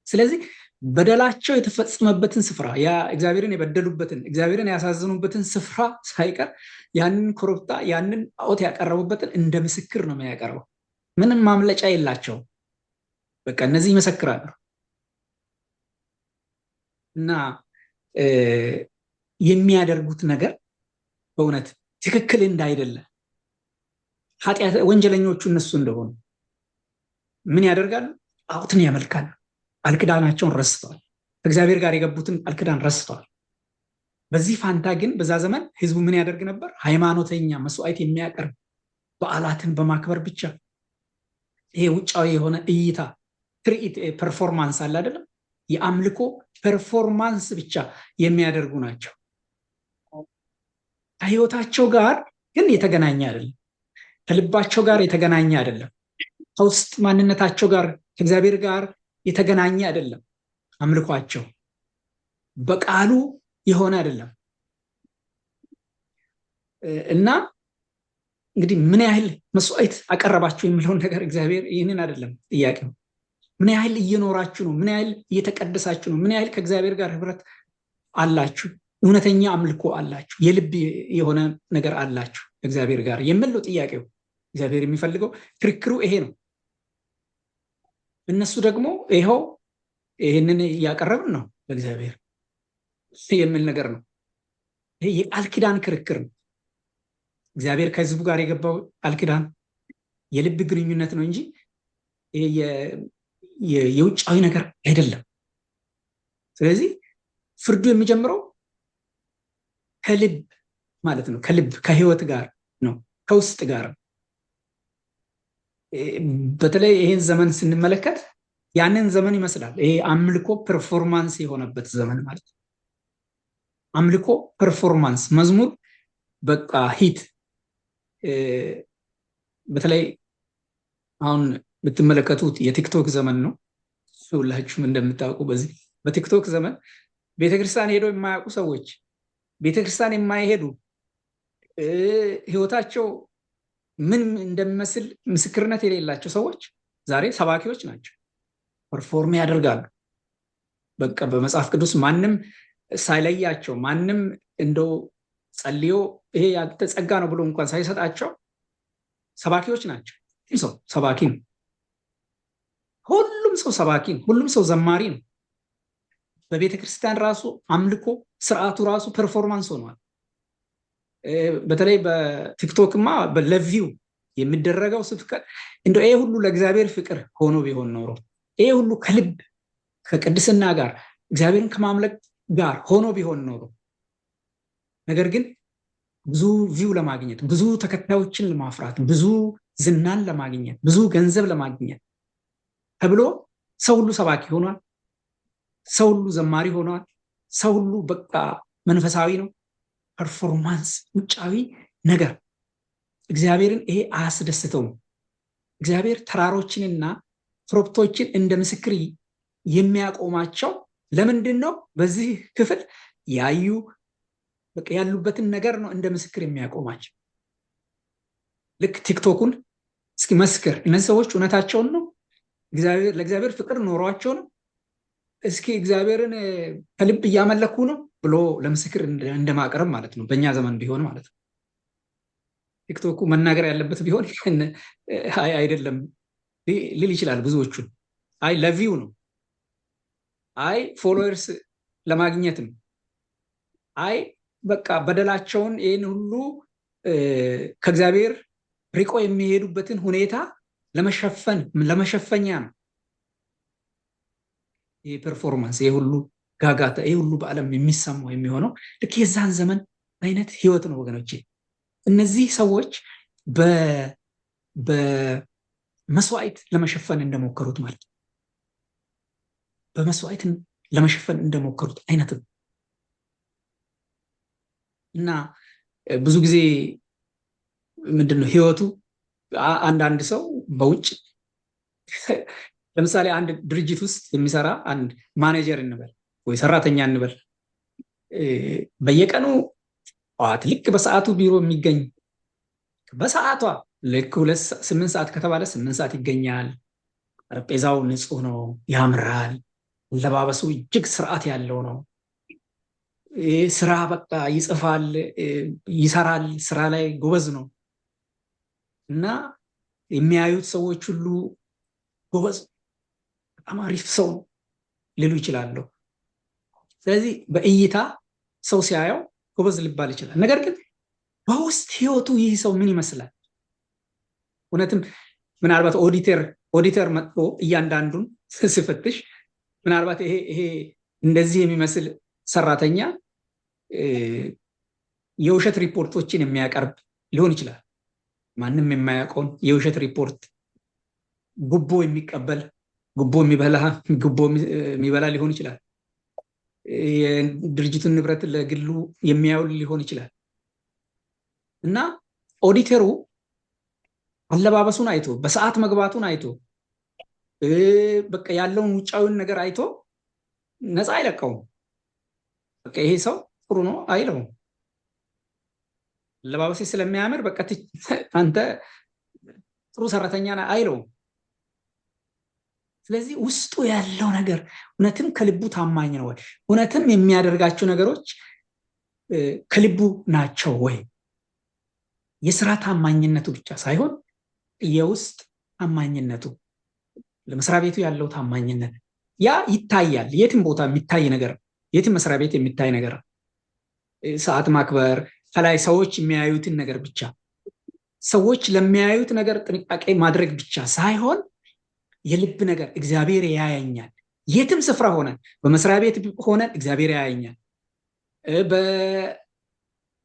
ስለዚህ በደላቸው የተፈጸመበትን ስፍራ ያ እግዚአብሔርን የበደሉበትን እግዚአብሔርን ያሳዘኑበትን ስፍራ ሳይቀር ያንን ኮረብታ ያንን ጣዖት ያቀረቡበትን እንደ ምስክር ነው የሚያቀርበው። ምንም ማምለጫ የላቸው። በቃ እነዚህ ይመሰክራሉ እና የሚያደርጉት ነገር በእውነት ትክክል እንዳይደለ ወንጀለኞቹ እነሱ እንደሆኑ ምን ያደርጋሉ? ጣዖትን ያመልካሉ። ቃል ኪዳናቸውን ረስተዋል። ከእግዚአብሔር ጋር የገቡትን ቃል ኪዳን ረስተዋል። በዚህ ፋንታ ግን በዛ ዘመን ህዝቡ ምን ያደርግ ነበር? ሃይማኖተኛ መስዋዕት የሚያቀርብ በዓላትን በማክበር ብቻ ይሄ ውጫዊ የሆነ እይታ ትርኢት ፐርፎርማንስ አለ አይደለም? የአምልኮ ፐርፎርማንስ ብቻ የሚያደርጉ ናቸው። ከህይወታቸው ጋር ግን የተገናኘ አይደለም። ከልባቸው ጋር የተገናኘ አይደለም። ከውስጥ ማንነታቸው ጋር ከእግዚአብሔር ጋር የተገናኘ አይደለም። አምልኳቸው በቃሉ የሆነ አይደለም እና እንግዲህ ምን ያህል መስዋዕት አቀረባችሁ የሚለውን ነገር እግዚአብሔር ይህንን አይደለም ጥያቄው። ምን ያህል እየኖራችሁ ነው? ምን ያህል እየተቀደሳችሁ ነው? ምን ያህል ከእግዚአብሔር ጋር ህብረት አላችሁ? እውነተኛ አምልኮ አላችሁ? የልብ የሆነ ነገር አላችሁ እግዚአብሔር ጋር የሚለው ጥያቄው። እግዚአብሔር የሚፈልገው ክርክሩ ይሄ ነው። እነሱ ደግሞ ይኸው ይህንን እያቀረብን ነው ለእግዚአብሔር የሚል ነገር ነው። ይሄ የቃል ኪዳን ክርክር ነው። እግዚአብሔር ከህዝቡ ጋር የገባው ቃል ኪዳን የልብ ግንኙነት ነው እንጂ የውጫዊ ነገር አይደለም። ስለዚህ ፍርዱ የሚጀምረው ከልብ ማለት ነው። ከልብ ከህይወት ጋር ነው፣ ከውስጥ ጋር። በተለይ ይህን ዘመን ስንመለከት ያንን ዘመን ይመስላል። ይሄ አምልኮ ፐርፎርማንስ የሆነበት ዘመን ማለት ነው። አምልኮ ፐርፎርማንስ፣ መዝሙር በቃ ሂት። በተለይ አሁን የምትመለከቱት የቲክቶክ ዘመን ነው። ሁላችሁም እንደምታውቁ በዚህ በቲክቶክ ዘመን ቤተክርስቲያን ሄደው የማያውቁ ሰዎች፣ ቤተክርስቲያን የማይሄዱ ህይወታቸው ምን እንደሚመስል ምስክርነት የሌላቸው ሰዎች ዛሬ ሰባኪዎች ናቸው። ፐርፎርም ያደርጋሉ። በቃ በመጽሐፍ ቅዱስ ማንም ሳይለያቸው፣ ማንም እንደው ጸልዮ ይሄ ያንተ ጸጋ ነው ብሎ እንኳን ሳይሰጣቸው ሰባኪዎች ናቸው። ሰው ሰባኪ ነው። ሁሉም ሰው ሰባኪ ነው። ሁሉም ሰው ዘማሪ ነው። በቤተ ክርስቲያን ራሱ አምልኮ ስርዓቱ ራሱ ፐርፎርማንስ ሆኗል። በተለይ በቲክቶክማ ለቪው የሚደረገው ስብከት እንደው ይሄ ሁሉ ለእግዚአብሔር ፍቅር ሆኖ ቢሆን ኖሮ፣ ይሄ ሁሉ ከልብ ከቅድስና ጋር እግዚአብሔርን ከማምለክ ጋር ሆኖ ቢሆን ኖሮ፣ ነገር ግን ብዙ ቪው ለማግኘት፣ ብዙ ተከታዮችን ለማፍራት፣ ብዙ ዝናን ለማግኘት፣ ብዙ ገንዘብ ለማግኘት ተብሎ ሰው ሁሉ ሰባኪ ሆኗል። ሰው ሁሉ ዘማሪ ሆኗል። ሰው ሁሉ በቃ መንፈሳዊ ነው። ፐርፎርማንስ፣ ውጫዊ ነገር። እግዚአብሔርን ይሄ አያስደስተውም። እግዚአብሔር ተራሮችንና ኮረብቶችን እንደ ምስክር የሚያቆማቸው ለምንድን ነው? በዚህ ክፍል ያዩ በቃ ያሉበትን ነገር ነው እንደ ምስክር የሚያቆማቸው። ልክ ቲክቶኩን እስኪ መስክር፣ እነዚህ ሰዎች እውነታቸውን ነው? ለእግዚአብሔር ፍቅር ኖሯቸው ነው? እስኪ እግዚአብሔርን ከልብ እያመለኩ ነው ብሎ ለምስክር እንደማቅረብ ማለት ነው። በእኛ ዘመን ቢሆን ማለት ነው። ቲክቶኩ መናገር ያለበት ቢሆን አይደለም ሊል ይችላል ብዙዎቹን። አይ ለቪው ነው፣ አይ ፎሎወርስ ለማግኘትም፣ አይ በቃ በደላቸውን ይህን ሁሉ ከእግዚአብሔር ሪቆ የሚሄዱበትን ሁኔታ ለመሸፈኛ ነው። ይህ ፐርፎርማንስ፣ ይህ ሁሉ ጋጋታ፣ ይህ ሁሉ በዓለም የሚሰማው የሚሆነው ልክ የዛን ዘመን አይነት ህይወት ነው ወገኖቼ። እነዚህ ሰዎች በመስዋዕት ለመሸፈን እንደሞከሩት ማለት ነው። በመስዋዕት ለመሸፈን እንደሞከሩት አይነት ነው። እና ብዙ ጊዜ ምንድነው ህይወቱ አንዳንድ ሰው በውጭ ለምሳሌ አንድ ድርጅት ውስጥ የሚሰራ አንድ ማኔጀር እንበል ወይ ሰራተኛ እንበል፣ በየቀኑ ጠዋት ልክ በሰዓቱ ቢሮ የሚገኝ፣ በሰዓቷ ልክ 8 ሰዓት ከተባለ 8 ሰዓት ይገኛል። ጠረጴዛው ንጹህ ነው፣ ያምራል። አለባበሱ እጅግ ስርዓት ያለው ነው። ስራ በቃ ይጽፋል፣ ይሰራል፣ ስራ ላይ ጎበዝ ነው እና የሚያዩት ሰዎች ሁሉ ጎበዝ፣ በጣም አሪፍ ሰው ሊሉ ይችላሉ። ስለዚህ በእይታ ሰው ሲያየው ጎበዝ ሊባል ይችላል። ነገር ግን በውስጥ ህይወቱ ይህ ሰው ምን ይመስላል? እውነትም ምናልባት ኦዲተር መጥቶ እያንዳንዱን ሲፈትሽ ምናልባት ይሄ እንደዚህ የሚመስል ሰራተኛ የውሸት ሪፖርቶችን የሚያቀርብ ሊሆን ይችላል። ማንም የማያውቀውን የውሸት ሪፖርት፣ ጉቦ የሚቀበል፣ ጉቦ የሚበላ ሊሆን ይችላል። የድርጅቱን ንብረት ለግሉ የሚያውል ሊሆን ይችላል። እና ኦዲተሩ አለባበሱን አይቶ፣ በሰዓት መግባቱን አይቶ፣ በቃ ያለውን ውጫዊን ነገር አይቶ ነፃ አይለቀውም። በቃ ይሄ ሰው ጥሩ ነው አይለውም። አለባበሴ ስለሚያምር በቃ አንተ ጥሩ ሰራተኛ ነህ አይለውም። ስለዚህ ውስጡ ያለው ነገር እውነትም ከልቡ ታማኝ ነው ወይ? እውነትም የሚያደርጋቸው ነገሮች ከልቡ ናቸው ወይ? የስራ ታማኝነቱ ብቻ ሳይሆን የውስጥ ታማኝነቱ፣ ለመስሪያ ቤቱ ያለው ታማኝነት ያ ይታያል። የትም ቦታ የሚታይ ነገር፣ የትም መስሪያ ቤት የሚታይ ነገር፣ ሰዓት ማክበር፣ ከላይ ሰዎች የሚያዩትን ነገር ብቻ፣ ሰዎች ለሚያዩት ነገር ጥንቃቄ ማድረግ ብቻ ሳይሆን የልብ ነገር እግዚአብሔር ያያኛል። የትም ስፍራ ሆነን፣ በመስሪያ ቤት ሆነን እግዚአብሔር ያያኛል።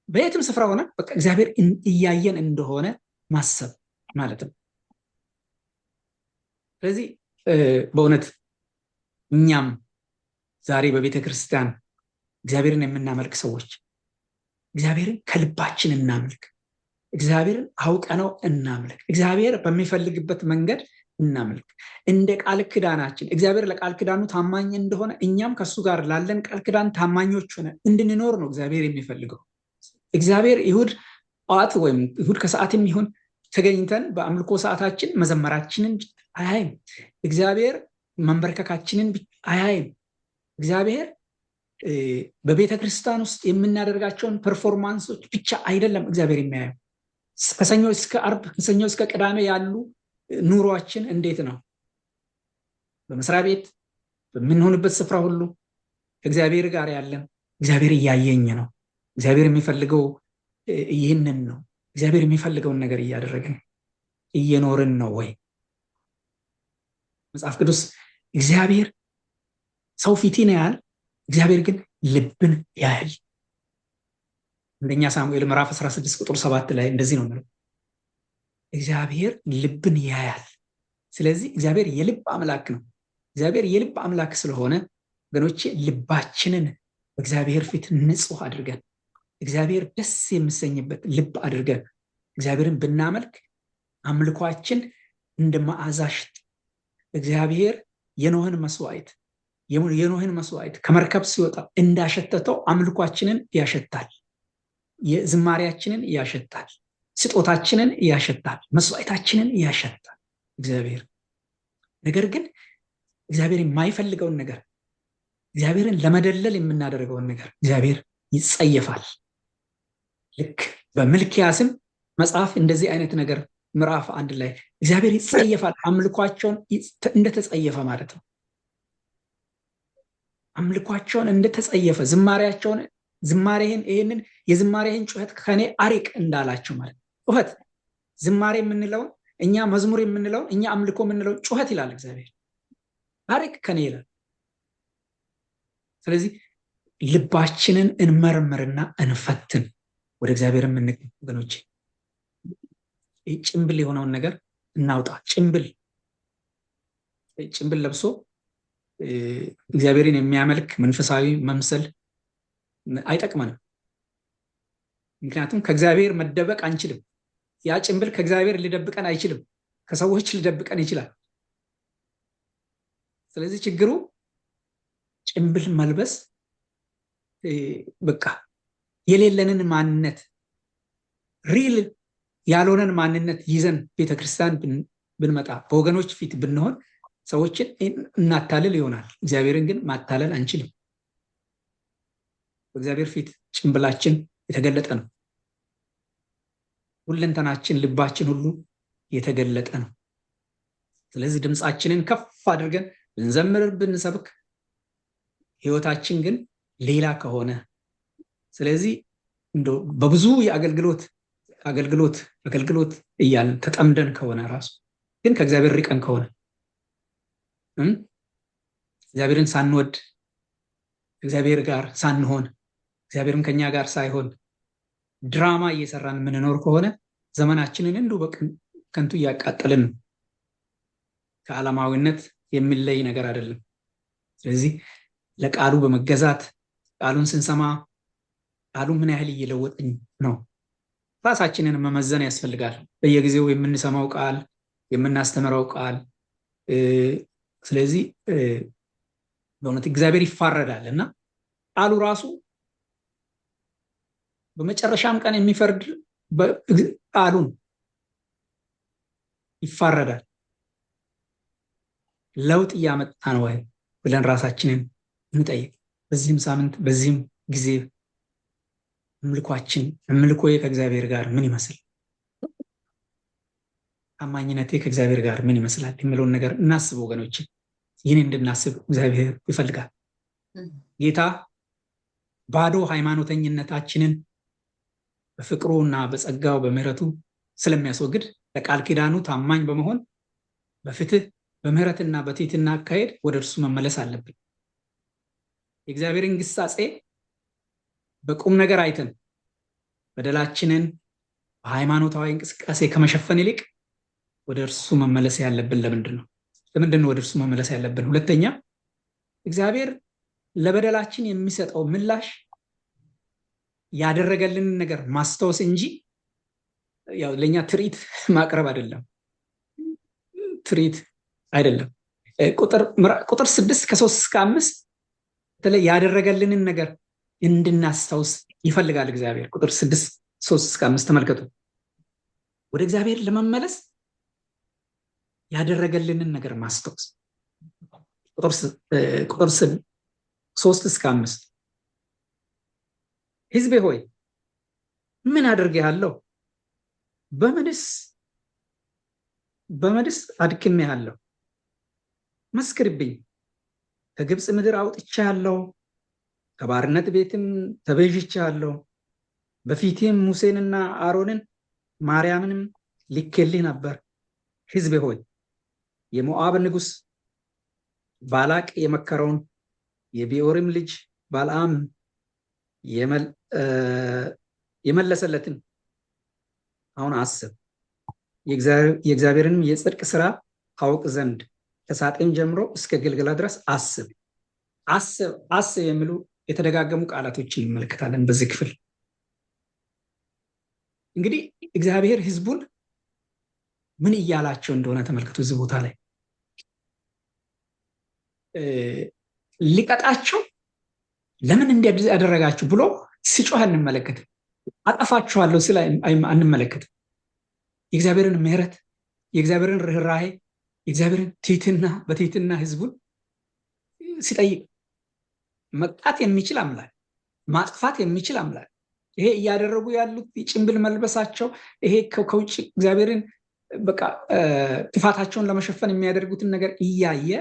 በየትም ስፍራ ሆነ በቃ እግዚአብሔር እያየን እንደሆነ ማሰብ ማለት ነው። ስለዚህ በእውነት እኛም ዛሬ በቤተ ክርስቲያን እግዚአብሔርን የምናመልክ ሰዎች እግዚአብሔርን ከልባችን እናምልክ። እግዚአብሔርን አውቀነው እናምልክ። እግዚአብሔር በሚፈልግበት መንገድ እናምልክ። እንደ ቃል ኪዳናችን እግዚአብሔር ለቃል ኪዳኑ ታማኝ እንደሆነ እኛም ከሱ ጋር ላለን ቃል ኪዳን ታማኞች ሆነ እንድንኖር ነው እግዚአብሔር የሚፈልገው። እግዚአብሔር ይሁድ ጠዋት ወይም ይሁድ ከሰዓትም ይሁን ተገኝተን በአምልኮ ሰዓታችን መዘመራችንን አያይም። እግዚአብሔር መንበርከካችንን አያይም። እግዚአብሔር በቤተ ክርስቲያን ውስጥ የምናደርጋቸውን ፐርፎርማንሶች ብቻ አይደለም እግዚአብሔር የሚያየው። ከሰኞ እስከ ዓርብ ከሰኞ እስከ ቅዳሜ ያሉ ኑሯችን እንዴት ነው? በመስሪያ ቤት በምንሆንበት ስፍራ ሁሉ ከእግዚአብሔር ጋር ያለን እግዚአብሔር እያየኝ ነው። እግዚአብሔር የሚፈልገው ይህንን ነው። እግዚአብሔር የሚፈልገውን ነገር እያደረግን እየኖርን ነው ወይ? መጽሐፍ ቅዱስ እግዚአብሔር ሰው ፊትን ያያል፣ እግዚአብሔር ግን ልብን ያያል። አንደኛ ሳሙኤል ምዕራፍ 16 ቁጥር 7 ላይ እንደዚህ ነው የሚለው፣ እግዚአብሔር ልብን ያያል። ስለዚህ እግዚአብሔር የልብ አምላክ ነው። እግዚአብሔር የልብ አምላክ ስለሆነ ወገኖቼ ልባችንን በእግዚአብሔር ፊት ንጹህ አድርገን እግዚአብሔር ደስ የሚሰኝበት ልብ አድርገን እግዚአብሔርን ብናመልክ አምልኳችን እንደ መዓዛ ሽታ እግዚአብሔር የኖህን መስዋዕት ከመርከብ ሲወጣ እንዳሸተተው አምልኳችንን ያሸታል፣ የዝማሬያችንን ያሸታል፣ ስጦታችንን ያሸታል፣ መስዋዕታችንን ያሸታል እግዚአብሔር። ነገር ግን እግዚአብሔር የማይፈልገውን ነገር እግዚአብሔርን ለመደለል የምናደርገውን ነገር እግዚአብሔር ይጸየፋል። ልክ በሚልክያስም መጽሐፍ እንደዚህ አይነት ነገር ምዕራፍ 1 ላይ እግዚአብሔር ይጸየፋል፣ አምልኳቸውን እንደተጸየፈ ማለት ነው። አምልኳቸውን እንደተጸየፈ ዝማሬህን ይሄንን የዝማሬህን ጩኸት ከኔ አርቅ እንዳላቸው ማለት ነው። ጩኸት ዝማሬ የምንለውን እኛ መዝሙር የምንለውን እኛ አምልኮ የምንለው ጩኸት ይላል እግዚአብሔር። አርቅ ከኔ ይላል። ስለዚህ ልባችንን እንመርምርና እንፈትን ወደ እግዚአብሔር የምንቀርብ ወገኖቼ። ጭምብል የሆነውን ነገር እናውጣ። ጭምብል ለብሶ እግዚአብሔርን የሚያመልክ መንፈሳዊ መምሰል አይጠቅመንም። ምክንያቱም ከእግዚአብሔር መደበቅ አንችልም። ያ ጭምብል ከእግዚአብሔር ሊደብቀን አይችልም፣ ከሰዎች ሊደብቀን ይችላል። ስለዚህ ችግሩ ጭምብል መልበስ በቃ የሌለንን ማንነት ሪል ያልሆነን ማንነት ይዘን ቤተክርስቲያን ብንመጣ በወገኖች ፊት ብንሆን ሰዎችን እናታልል ይሆናል። እግዚአብሔርን ግን ማታለል አንችልም። በእግዚአብሔር ፊት ጭምብላችን የተገለጠ ነው። ሁለንተናችን ልባችን ሁሉ የተገለጠ ነው። ስለዚህ ድምፃችንን ከፍ አድርገን ብንዘምር ብንሰብክ ህይወታችን ግን ሌላ ከሆነ ስለዚህ እንደው በብዙ የአገልግሎት እያልን ተጠምደን ከሆነ ራሱ ግን ከእግዚአብሔር ርቀን ከሆነ እግዚአብሔርን ሳንወድ እግዚአብሔር ጋር ሳንሆን እግዚአብሔርም ከኛ ጋር ሳይሆን ድራማ እየሰራን የምንኖር ከሆነ ዘመናችንን እንዱ በከንቱ እያቃጠልን ከዓለማዊነት የሚለይ ነገር አይደለም። ስለዚህ ለቃሉ በመገዛት ቃሉን ስንሰማ ቃሉ ምን ያህል እየለወጥኝ ነው ራሳችንን መመዘን ያስፈልጋል። በየጊዜው የምንሰማው ቃል የምናስተምረው ቃል ስለዚህ በእውነት እግዚአብሔር ይፋረዳል እና ቃሉ ራሱ በመጨረሻም ቀን የሚፈርድ ቃሉን ይፋረዳል። ለውጥ እያመጣ ነው ወይ ብለን ራሳችንን እንጠይቅ። በዚህም ሳምንት በዚህም ጊዜ አምልኮዬ ከእግዚአብሔር ጋር ምን ይመስል፣ ታማኝነቴ ከእግዚአብሔር ጋር ምን ይመስላል የሚለውን ነገር እናስብ ወገኖች። ይህን እንድናስብ እግዚአብሔር ይፈልጋል። ጌታ ባዶ ሃይማኖተኝነታችንን በፍቅሩና በጸጋው በምህረቱ ስለሚያስወግድ ለቃል ኪዳኑ ታማኝ በመሆን በፍትህ በምህረትና በትህትና አካሄድ ወደ እርሱ መመለስ አለብን። የእግዚአብሔርን ግሳጼ በቁም ነገር አይተን በደላችንን በሃይማኖታዊ እንቅስቃሴ ከመሸፈን ይልቅ ወደ እርሱ መመለስ ያለብን ለምንድን ነው ወደ እርሱ መመለስ ያለብን? ሁለተኛ እግዚአብሔር ለበደላችን የሚሰጠው ምላሽ ያደረገልንን ነገር ማስታወስ እንጂ ያው ለኛ ትርኢት ማቅረብ አይደለም። ቁጥር 6 ከ3 እስከ 5 በተለይ ያደረገልንን ነገር እንድናስታውስ ይፈልጋል እግዚአብሔር። ቁጥር 6 3 እስከ 5 ተመልከቱ። ወደ እግዚአብሔር ለመመለስ ያደረገልንን ነገር ማስታወስ። ቁጥር 3 እስከ 5 ሕዝቤ ሆይ ምን አድርጌሃለሁ? በምንስ አድክሜሃለሁ? መስክርብኝ። ከግብፅ ምድር አውጥቼሃለሁ፣ ከባርነት ቤትም ተቤዥቼሃለሁ። በፊቴም ሙሴንና አሮንን ማርያምንም ልኬልህ ነበር። ሕዝቤ ሆይ የሞዓብ ንጉሥ ባላቅ የመከረውን የቢዖርም ልጅ ባልዓም የመለሰለትን አሁን አስብ። የእግዚአብሔርንም የጽድቅ ስራ ታውቅ ዘንድ ከሳጤም ጀምሮ እስከ ግልገላ ድረስ አስብ የሚሉ የተደጋገሙ ቃላቶችን እንመለከታለን በዚህ ክፍል። እንግዲህ እግዚአብሔር ሕዝቡን ምን እያላቸው እንደሆነ ተመልከቱ። እዚህ ቦታ ላይ ሊቀጣቸው ለምን እንደዚህ ያደረጋችሁ ብሎ ሲጮህ እንመለከት። አጠፋችኋለሁ ሲል አንመለከትም። የእግዚአብሔርን ምሕረት፣ የእግዚአብሔርን ርኅራኄ፣ የእግዚአብሔርን በትህትና ሕዝቡን ሲጠይቅ መቅጣት የሚችል አምላክ፣ ማጥፋት የሚችል አምላክ፣ ይሄ እያደረጉ ያሉት ጭንብል መልበሳቸው፣ ይሄ ከውጭ እግዚአብሔርን በቃ ጥፋታቸውን ለመሸፈን የሚያደርጉትን ነገር እያየ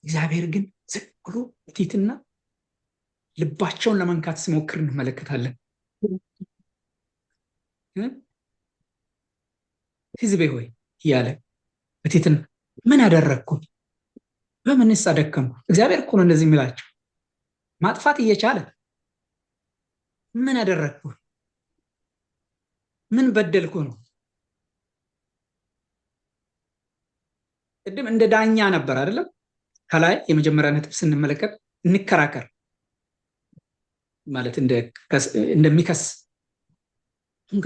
እግዚአብሔር ግን ዝቅ ብሎ በትህትና ልባቸውን ለመንካት ሲሞክር እንመለከታለን። ሕዝቤ ሆይ እያለ በትህትና ምን አደረግኩ? በምንስ አደከምኩ? እግዚአብሔር እኮ ነው እንደዚህ የሚላቸው። ማጥፋት እየቻለ ምን አደረግኩ? ምን በደልኩ ነው? ቅድም እንደ ዳኛ ነበር አይደለም? ከላይ የመጀመሪያ ነጥብ ስንመለከት እንከራከር ማለት እንደሚከስ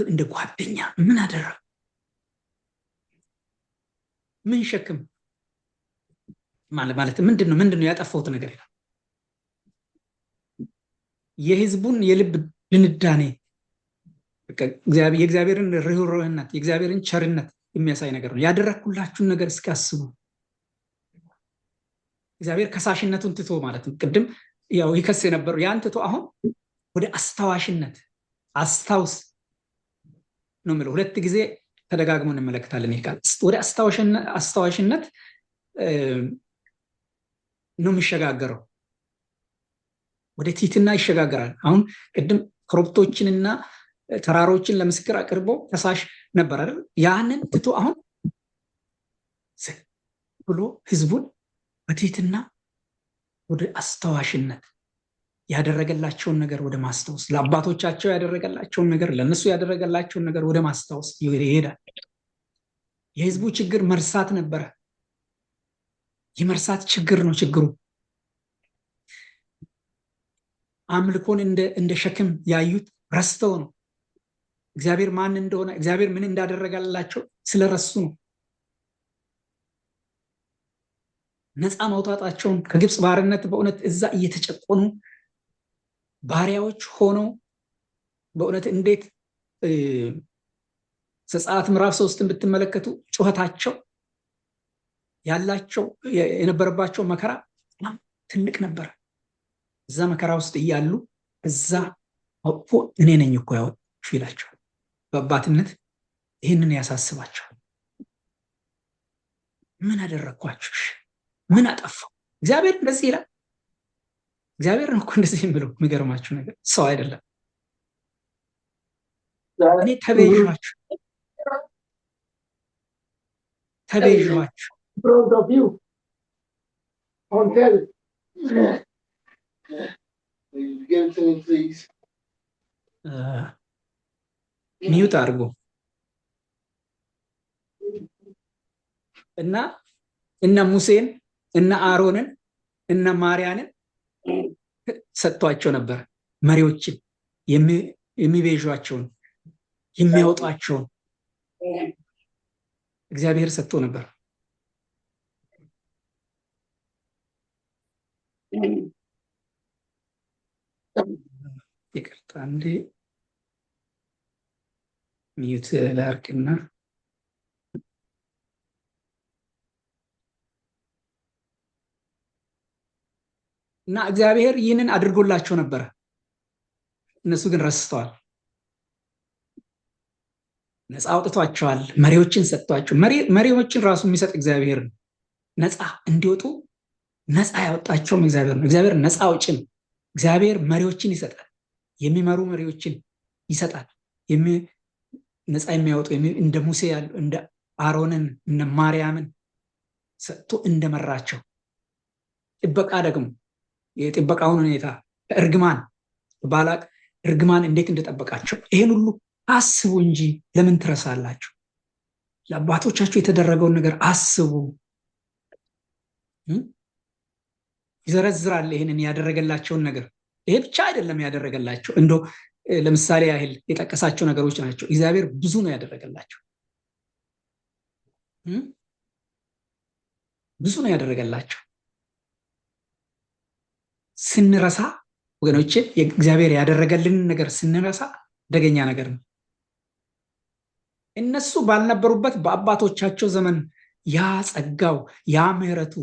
እንደ ጓደኛ ምን አደረግ? ምን ሸክም ማለት ምንድነው ያጠፋሁት ነገር ይላል። የሕዝቡን የልብ ድንዳኔ የእግዚአብሔርን ርኅሩህነት፣ የእግዚአብሔርን ቸርነት የሚያሳይ ነገር ነው። ያደረግኩላችሁን ነገር እስኪያስቡ እግዚአብሔር ከሳሽነቱን ትቶ ማለት ነው። ቅድም ያው ይከስ የነበረው ያን ትቶ አሁን ወደ አስታዋሽነት አስታውስ ነው የሚለው። ሁለት ጊዜ ተደጋግሞ እንመለከታለን። ይህ ቃል ወደ አስታዋሽነት ነው የሚሸጋገረው። ወደ ትህትና ይሸጋገራል። አሁን ቅድም ኮረብቶችንና ተራሮችን ለምስክር አቅርቦ ከሳሽ ነበር አይደል? ያንን ትቶ አሁን ዝቅ ብሎ ሕዝቡን በትህትና ወደ አስታዋሽነት ያደረገላቸውን ነገር ወደ ማስታወስ፣ ለአባቶቻቸው ያደረገላቸውን ነገር፣ ለእነሱ ያደረገላቸውን ነገር ወደ ማስታወስ ይሄዳል። የሕዝቡ ችግር መርሳት ነበረ። የመርሳት ችግር ነው ችግሩ። አምልኮን እንደ ሸክም ያዩት ረስተው ነው። እግዚአብሔር ማን እንደሆነ፣ እግዚአብሔር ምን እንዳደረገላቸው ስለረሱ ነው። ነፃ መውጣታቸውን ከግብፅ ባርነት በእውነት እዛ እየተጨቆኑ ባሪያዎች ሆነው በእውነት እንዴት ዘጸአት ምዕራፍ 3ን ብትመለከቱ ጩኸታቸው ያላቸው የነበረባቸው መከራ ትልቅ ነበር። እዛ መከራ ውስጥ እያሉ እዛ አውጥቶ እኔ ነኝ እኮ ያወጣችሁ ይላቸዋል። በአባትነት ይህንን ያሳስባቸዋል። ምን አደረግኳችሁ? ምን አጠፋው? እግዚአብሔር እንደዚህ ይላል። እግዚአብሔር ነው እኮ እንደዚህ የሚለው። የሚገርማችሁ ነገር ሰው አይደለም። እኔ ተቤዥኋችሁ ሚዩት አድርጎ እና እነ ሙሴን እነ አሮንን እነ ማርያንን ሰጥቷቸው ነበር። መሪዎችን የሚቤዣቸውን የሚያወጣቸውን እግዚአብሔር ሰጥቶ ነበር። ይቅርታ እንዴ ሚዩት ላርክና እና እግዚአብሔር ይህንን አድርጎላቸው ነበር። እነሱ ግን ረስተዋል። ነፃ አውጥቷቸዋል። መሪዎችን ሰጥቷቸው፣ መሪዎችን ራሱ የሚሰጥ እግዚአብሔር ነው። ነፃ እንዲወጡ ነፃ ያወጣቸውም እግዚአብሔር ነው። እግዚአብሔር ነፃ አውጭ ነው። እግዚአብሔር መሪዎችን ይሰጣል። የሚመሩ መሪዎችን ይሰጣል። ነፃ የሚያወጡ እንደ ሙሴ ያሉ እንደ አሮንን እነ ማርያምን ሰጥቶ እንደመራቸው ጥበቃ ደግሞ የጥበቃውን ሁኔታ እርግማን ባላቅ እርግማን እንዴት እንደጠበቃቸው ይሄን ሁሉ አስቡ እንጂ ለምን ትረሳላችሁ? ለአባቶቻችሁ የተደረገውን ነገር አስቡ። ይዘረዝራል ይሄንን ያደረገላቸውን ነገር። ይሄ ብቻ አይደለም ያደረገላቸው፣ እንደው ለምሳሌ ያህል የጠቀሳቸው ነገሮች ናቸው። እግዚአብሔር ብዙ ነው ያደረገላቸው፣ ብዙ ነው ያደረገላቸው። ስንረሳ ወገኖቼ እግዚአብሔር ያደረገልንን ነገር ስንረሳ አደገኛ ነገር ነው። እነሱ ባልነበሩበት በአባቶቻቸው ዘመን ያ ጸጋው ያ ምሕረቱ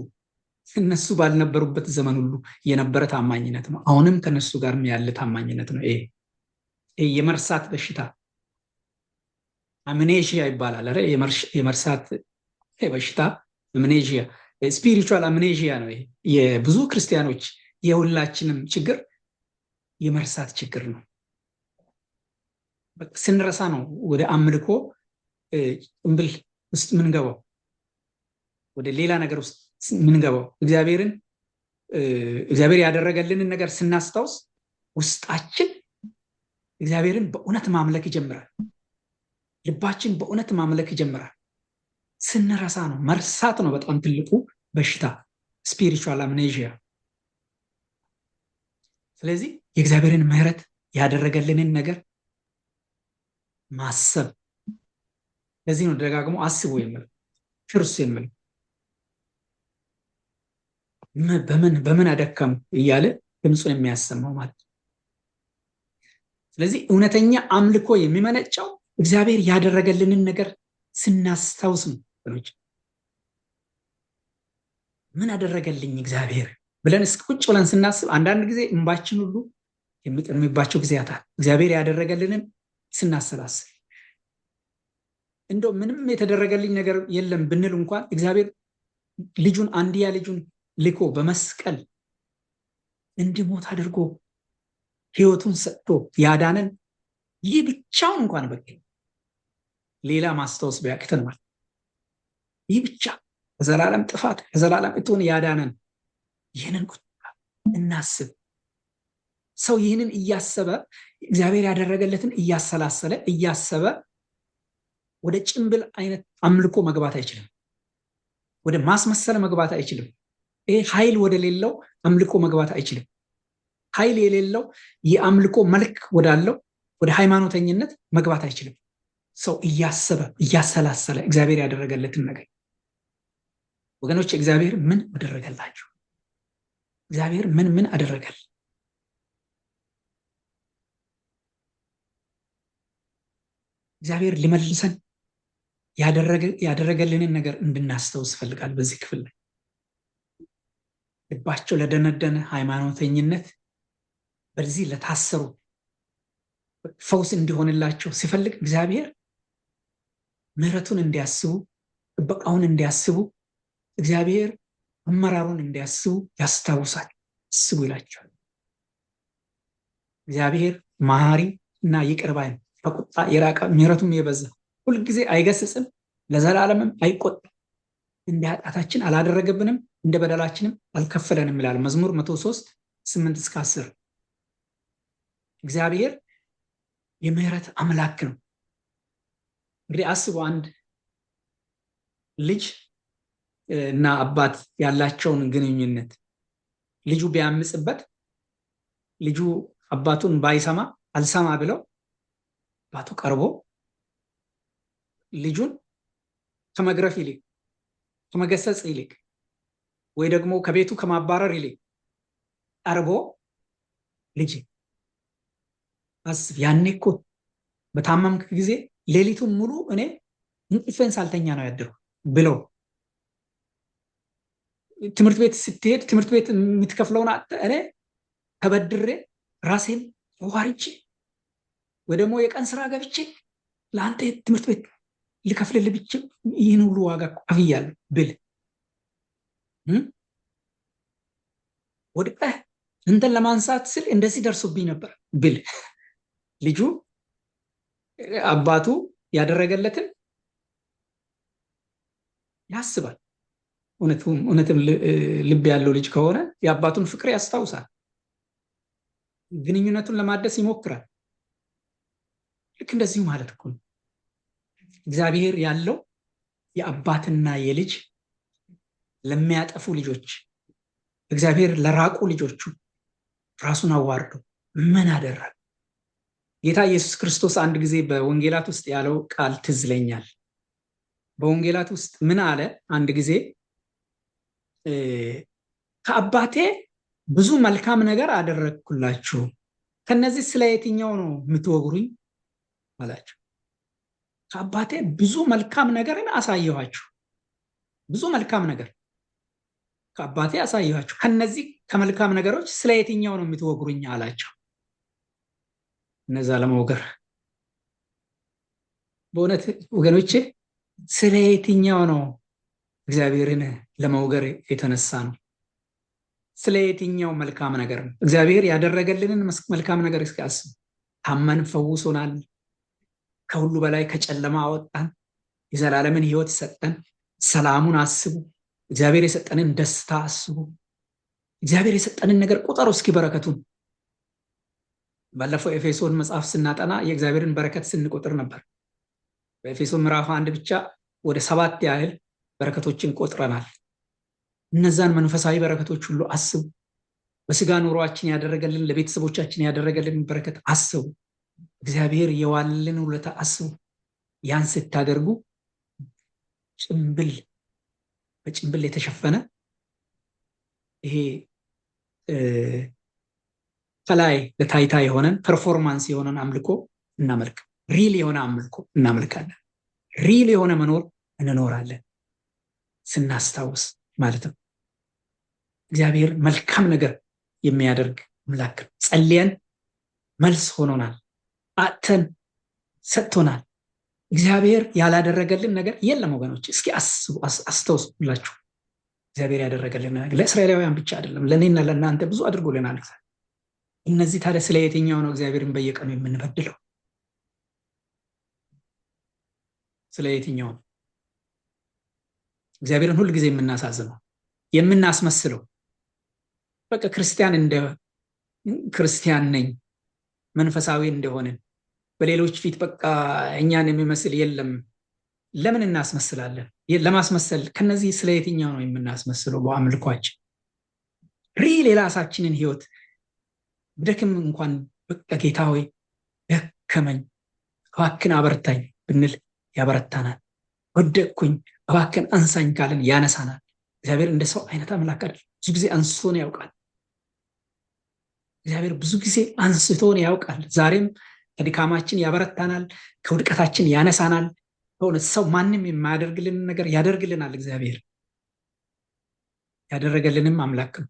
እነሱ ባልነበሩበት ዘመን ሁሉ የነበረ ታማኝነት ነው። አሁንም ከነሱ ጋር ያለ ታማኝነት ነው። ይሄ የመርሳት በሽታ አምኔዥያ ይባላል። አረ የመርሳት በሽታ አምኔዥያ፣ ስፒሪቹዋል አምኔዥያ ነው። ይሄ የብዙ ክርስቲያኖች የሁላችንም ችግር የመርሳት ችግር ነው። ስንረሳ ነው ወደ አምልኮ ጭንብል ውስጥ ምንገባው፣ ወደ ሌላ ነገር ውስጥ ምንገባው። እግዚአብሔር ያደረገልንን ነገር ስናስታውስ ውስጣችን እግዚአብሔርን በእውነት ማምለክ ይጀምራል። ልባችን በእውነት ማምለክ ይጀምራል። ስንረሳ ነው። መርሳት ነው በጣም ትልቁ በሽታ፣ ስፒሪቹዋል አምኔዥያ። ስለዚህ የእግዚአብሔርን ምሕረት ያደረገልንን ነገር ማሰብ። ለዚህ ነው ደጋግሞ አስቡ የሚለው ፍርስ የሚለው በምን አደከሙ እያለ ድምፁን የሚያሰማው ማለት ነው። ስለዚህ እውነተኛ አምልኮ የሚመነጨው እግዚአብሔር ያደረገልንን ነገር ስናስታውስ ነው። ምን አደረገልኝ እግዚአብሔር ብለን ቁጭ ብለን ስናስብ አንዳንድ ጊዜ እንባችን ሁሉ የሚቀድምባቸው ጊዜያት አሉ። እግዚአብሔር ያደረገልንን ስናሰላስል እንደው ምንም የተደረገልኝ ነገር የለም ብንል እንኳን እግዚአብሔር ልጁን አንድያ ልጁን ልኮ በመስቀል እንዲሞት አድርጎ ሕይወቱን ሰጥቶ ያዳነን ይህ ብቻውን እንኳን በቂ ሌላ ማስታወስ ቢያቅተን ማለት ይህ ብቻ ከዘላለም ጥፋት ከዘላለም እቶን ያዳነን ይህንን እናስብ። ሰው ይህንን እያሰበ እግዚአብሔር ያደረገለትን እያሰላሰለ እያሰበ ወደ ጭንብል አይነት አምልኮ መግባት አይችልም። ወደ ማስመሰል መግባት አይችልም። ይሄ ኃይል ወደ ሌለው አምልኮ መግባት አይችልም። ኃይል የሌለው የአምልኮ መልክ ወዳለው ወደ ሃይማኖተኝነት መግባት አይችልም። ሰው እያሰበ እያሰላሰለ እግዚአብሔር ያደረገለትን ነገር ወገኖች፣ እግዚአብሔር ምን አደረገላችሁ? እግዚአብሔር ምን አደረገል? እግዚአብሔር ሊመልሰን ያደረገልንን ነገር እንድናስተውስ ይፈልጋል። በዚህ ክፍል ላይ ልባቸው ለደነደነ ሃይማኖተኝነት በዚህ ለታሰሩ ፈውስ እንዲሆንላቸው ሲፈልግ እግዚአብሔር ምሕረቱን እንዲያስቡ ጥበቃውን እንዲያስቡ እግዚአብሔር አመራሩን እንዲያስቡ ያስታውሳል። አስቡ ይላቸዋል። እግዚአብሔር መሐሪ እና ይቅር ባይ ነው፣ ከቁጣ የራቀ ምሕረቱም የበዛ ሁልጊዜ አይገስጽም፣ ለዘላለምም አይቆጣም። እንደ ኃጢአታችን አላደረገብንም፣ እንደ በደላችንም አልከፈለንም ይላል መዝሙር 103 8-10። እግዚአብሔር የምህረት አምላክ ነው። እንግዲህ አስቡ አንድ ልጅ እና አባት ያላቸውን ግንኙነት ልጁ ቢያምጽበት ልጁ አባቱን ባይሰማ አልሰማ ብለው አባቱ ቀርቦ ልጁን ከመግረፍ ይልቅ ከመገሰጽ ይልቅ ወይ ደግሞ ከቤቱ ከማባረር ይልቅ ቀርቦ ልጅ አስብ ያኔ እኮ በታመምክ ጊዜ ሌሊቱን ሙሉ እኔ እንቅልፌን ሳልተኛ ነው ያደርኩት ብለው ትምህርት ቤት ስትሄድ ትምህርት ቤት የምትከፍለውን እኔ ተበድሬ ራሴን ዋርቼ ወይ ደግሞ የቀን ስራ ገብቼ ለአንተ ትምህርት ቤት ልከፍልልህ ብቻ ይህን ሁሉ ዋጋ ከፍያለሁ ብል ወድቀህ እንትን ለማንሳት ስል እንደዚህ ደርሶብኝ ነበር ብል ልጁ አባቱ ያደረገለትን ያስባል። እውነትም ልብ ያለው ልጅ ከሆነ የአባቱን ፍቅር ያስታውሳል። ግንኙነቱን ለማደስ ይሞክራል። ልክ እንደዚሁ ማለት እኮ ነው። እግዚአብሔር ያለው የአባትና የልጅ ለሚያጠፉ ልጆች እግዚአብሔር ለራቁ ልጆቹ ራሱን አዋርዶ ምን አደረገ? ጌታ ኢየሱስ ክርስቶስ አንድ ጊዜ በወንጌላት ውስጥ ያለው ቃል ትዝ ይለኛል። በወንጌላት ውስጥ ምን አለ? አንድ ጊዜ ከአባቴ ብዙ መልካም ነገር አደረግኩላችሁ፣ ከነዚህ ስለ የትኛው ነው የምትወግሩኝ አላቸው። ከአባቴ ብዙ መልካም ነገርን አሳየኋችሁ፣ ብዙ መልካም ነገር ከአባቴ አሳየኋችሁ፣ ከነዚህ ከመልካም ነገሮች ስለ የትኛው ነው የምትወግሩኝ አላቸው። እነዛ ለመውገር በእውነት ወገኖቼ ስለ የትኛው ነው እግዚአብሔርን ለመውገር የተነሳ ነው? ስለ የትኛው መልካም ነገር ነው? እግዚአብሔር ያደረገልንን መልካም ነገር እስኪ አስቡ። ታመን ፈውሶናል። ከሁሉ በላይ ከጨለማ አወጣን። የዘላለምን ሕይወት ሰጠን። ሰላሙን አስቡ። እግዚአብሔር የሰጠንን ደስታ አስቡ። እግዚአብሔር የሰጠንን ነገር ቁጠሩ እስኪ በረከቱን። ባለፈው ኤፌሶን መጽሐፍ ስናጠና የእግዚአብሔርን በረከት ስንቆጥር ነበር። በኤፌሶን ምዕራፍ 1 ብቻ ወደ 7 ያህል በረከቶችን ቆጥረናል። እነዛን መንፈሳዊ በረከቶች ሁሉ አስቡ። በስጋ ኑሯችን ያደረገልን፣ ለቤተሰቦቻችን ያደረገልን በረከት አስቡ። እግዚአብሔር የዋልን ውለታ አስቡ። ያን ስታደርጉ በጭንብል የተሸፈነ ይሄ ከላይ ለታይታ የሆነን ፐርፎርማንስ የሆነን አምልኮ እናመልክ። ሪል የሆነ አምልኮ እናመልካለን። ሪል የሆነ መኖር እንኖራለን ስናስታውስ ማለት ነው። እግዚአብሔር መልካም ነገር የሚያደርግ አምላክ ነው። ጸልየን መልስ ሆኖናል። አጥተን ሰጥቶናል። እግዚአብሔር ያላደረገልን ነገር የለም ወገኖች። እስኪ አስቡ፣ አስተውላችሁ እግዚአብሔር ያደረገልን ነገር ለእስራኤላውያን ብቻ አይደለም፣ ለእኔና ለእናንተ ብዙ አድርጎልናል። እነዚህ ታዲያ ስለ የትኛው ነው እግዚአብሔርን በየቀኑ የምንበድለው? ስለ የትኛው ነው እግዚአብሔርን ሁል ጊዜ የምናሳዝነው የምናስመስለው? በቃ ክርስቲያን ነኝ መንፈሳዊ እንደሆንን በሌሎች ፊት በቃ እኛን የሚመስል የለም። ለምን እናስመስላለን? ለማስመሰል ከነዚህ ስለ የትኛው ነው የምናስመስለው? በአምልኳችን ሪል የራሳችንን ህይወት ብደክም እንኳን በቃ ጌታ ሆይ ደከመኝ እባክን አበርታኝ ብንል ያበረታናል። ወደቅኩኝ እባክን አንሳኝ ካልን ያነሳናል። እግዚአብሔር እንደ ሰው አይነት አምላክ አይደለም። ብዙ ጊዜ አንስቶን ያውቃል። እግዚአብሔር ብዙ ጊዜ አንስቶን ያውቃል። ዛሬም ከድካማችን ያበረታናል፣ ከውድቀታችን ያነሳናል። በእውነት ሰው ማንም የማያደርግልን ነገር ያደርግልናል። እግዚአብሔር ያደረገልንም አምላክ ነው።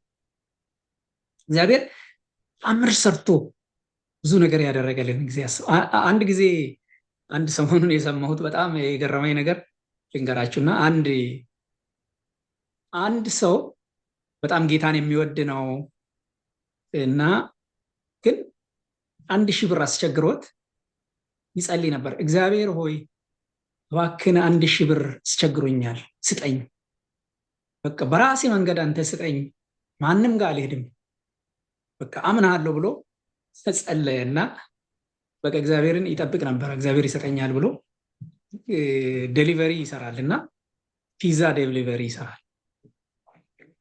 እግዚአብሔር አምር ሰርቶ ብዙ ነገር ያደረገልን ጊዜ አንድ ጊዜ አንድ ሰሞኑን የሰማሁት በጣም የገረመኝ ነገር ልንገራችሁና አንድ ሰው በጣም ጌታን የሚወድ ነው እና ግን 1000 ብር አስቸግሮት ይጸልይ ነበር። እግዚአብሔር ሆይ እባክህን 1000 ብር አስቸግሮኛል ስጠኝ፣ በቃ በራሴ መንገድ አንተ ስጠኝ፣ ማንም ጋር አልሄድም፣ በቃ አምናለሁ ብሎ ጸለየና በቃ እግዚአብሔርን ይጠብቅ ነበር። እግዚአብሔር ይሰጠኛል ብሎ ዴሊቨሪ ይሰራል እና ፒዛ ዴሊቨሪ ይሰራል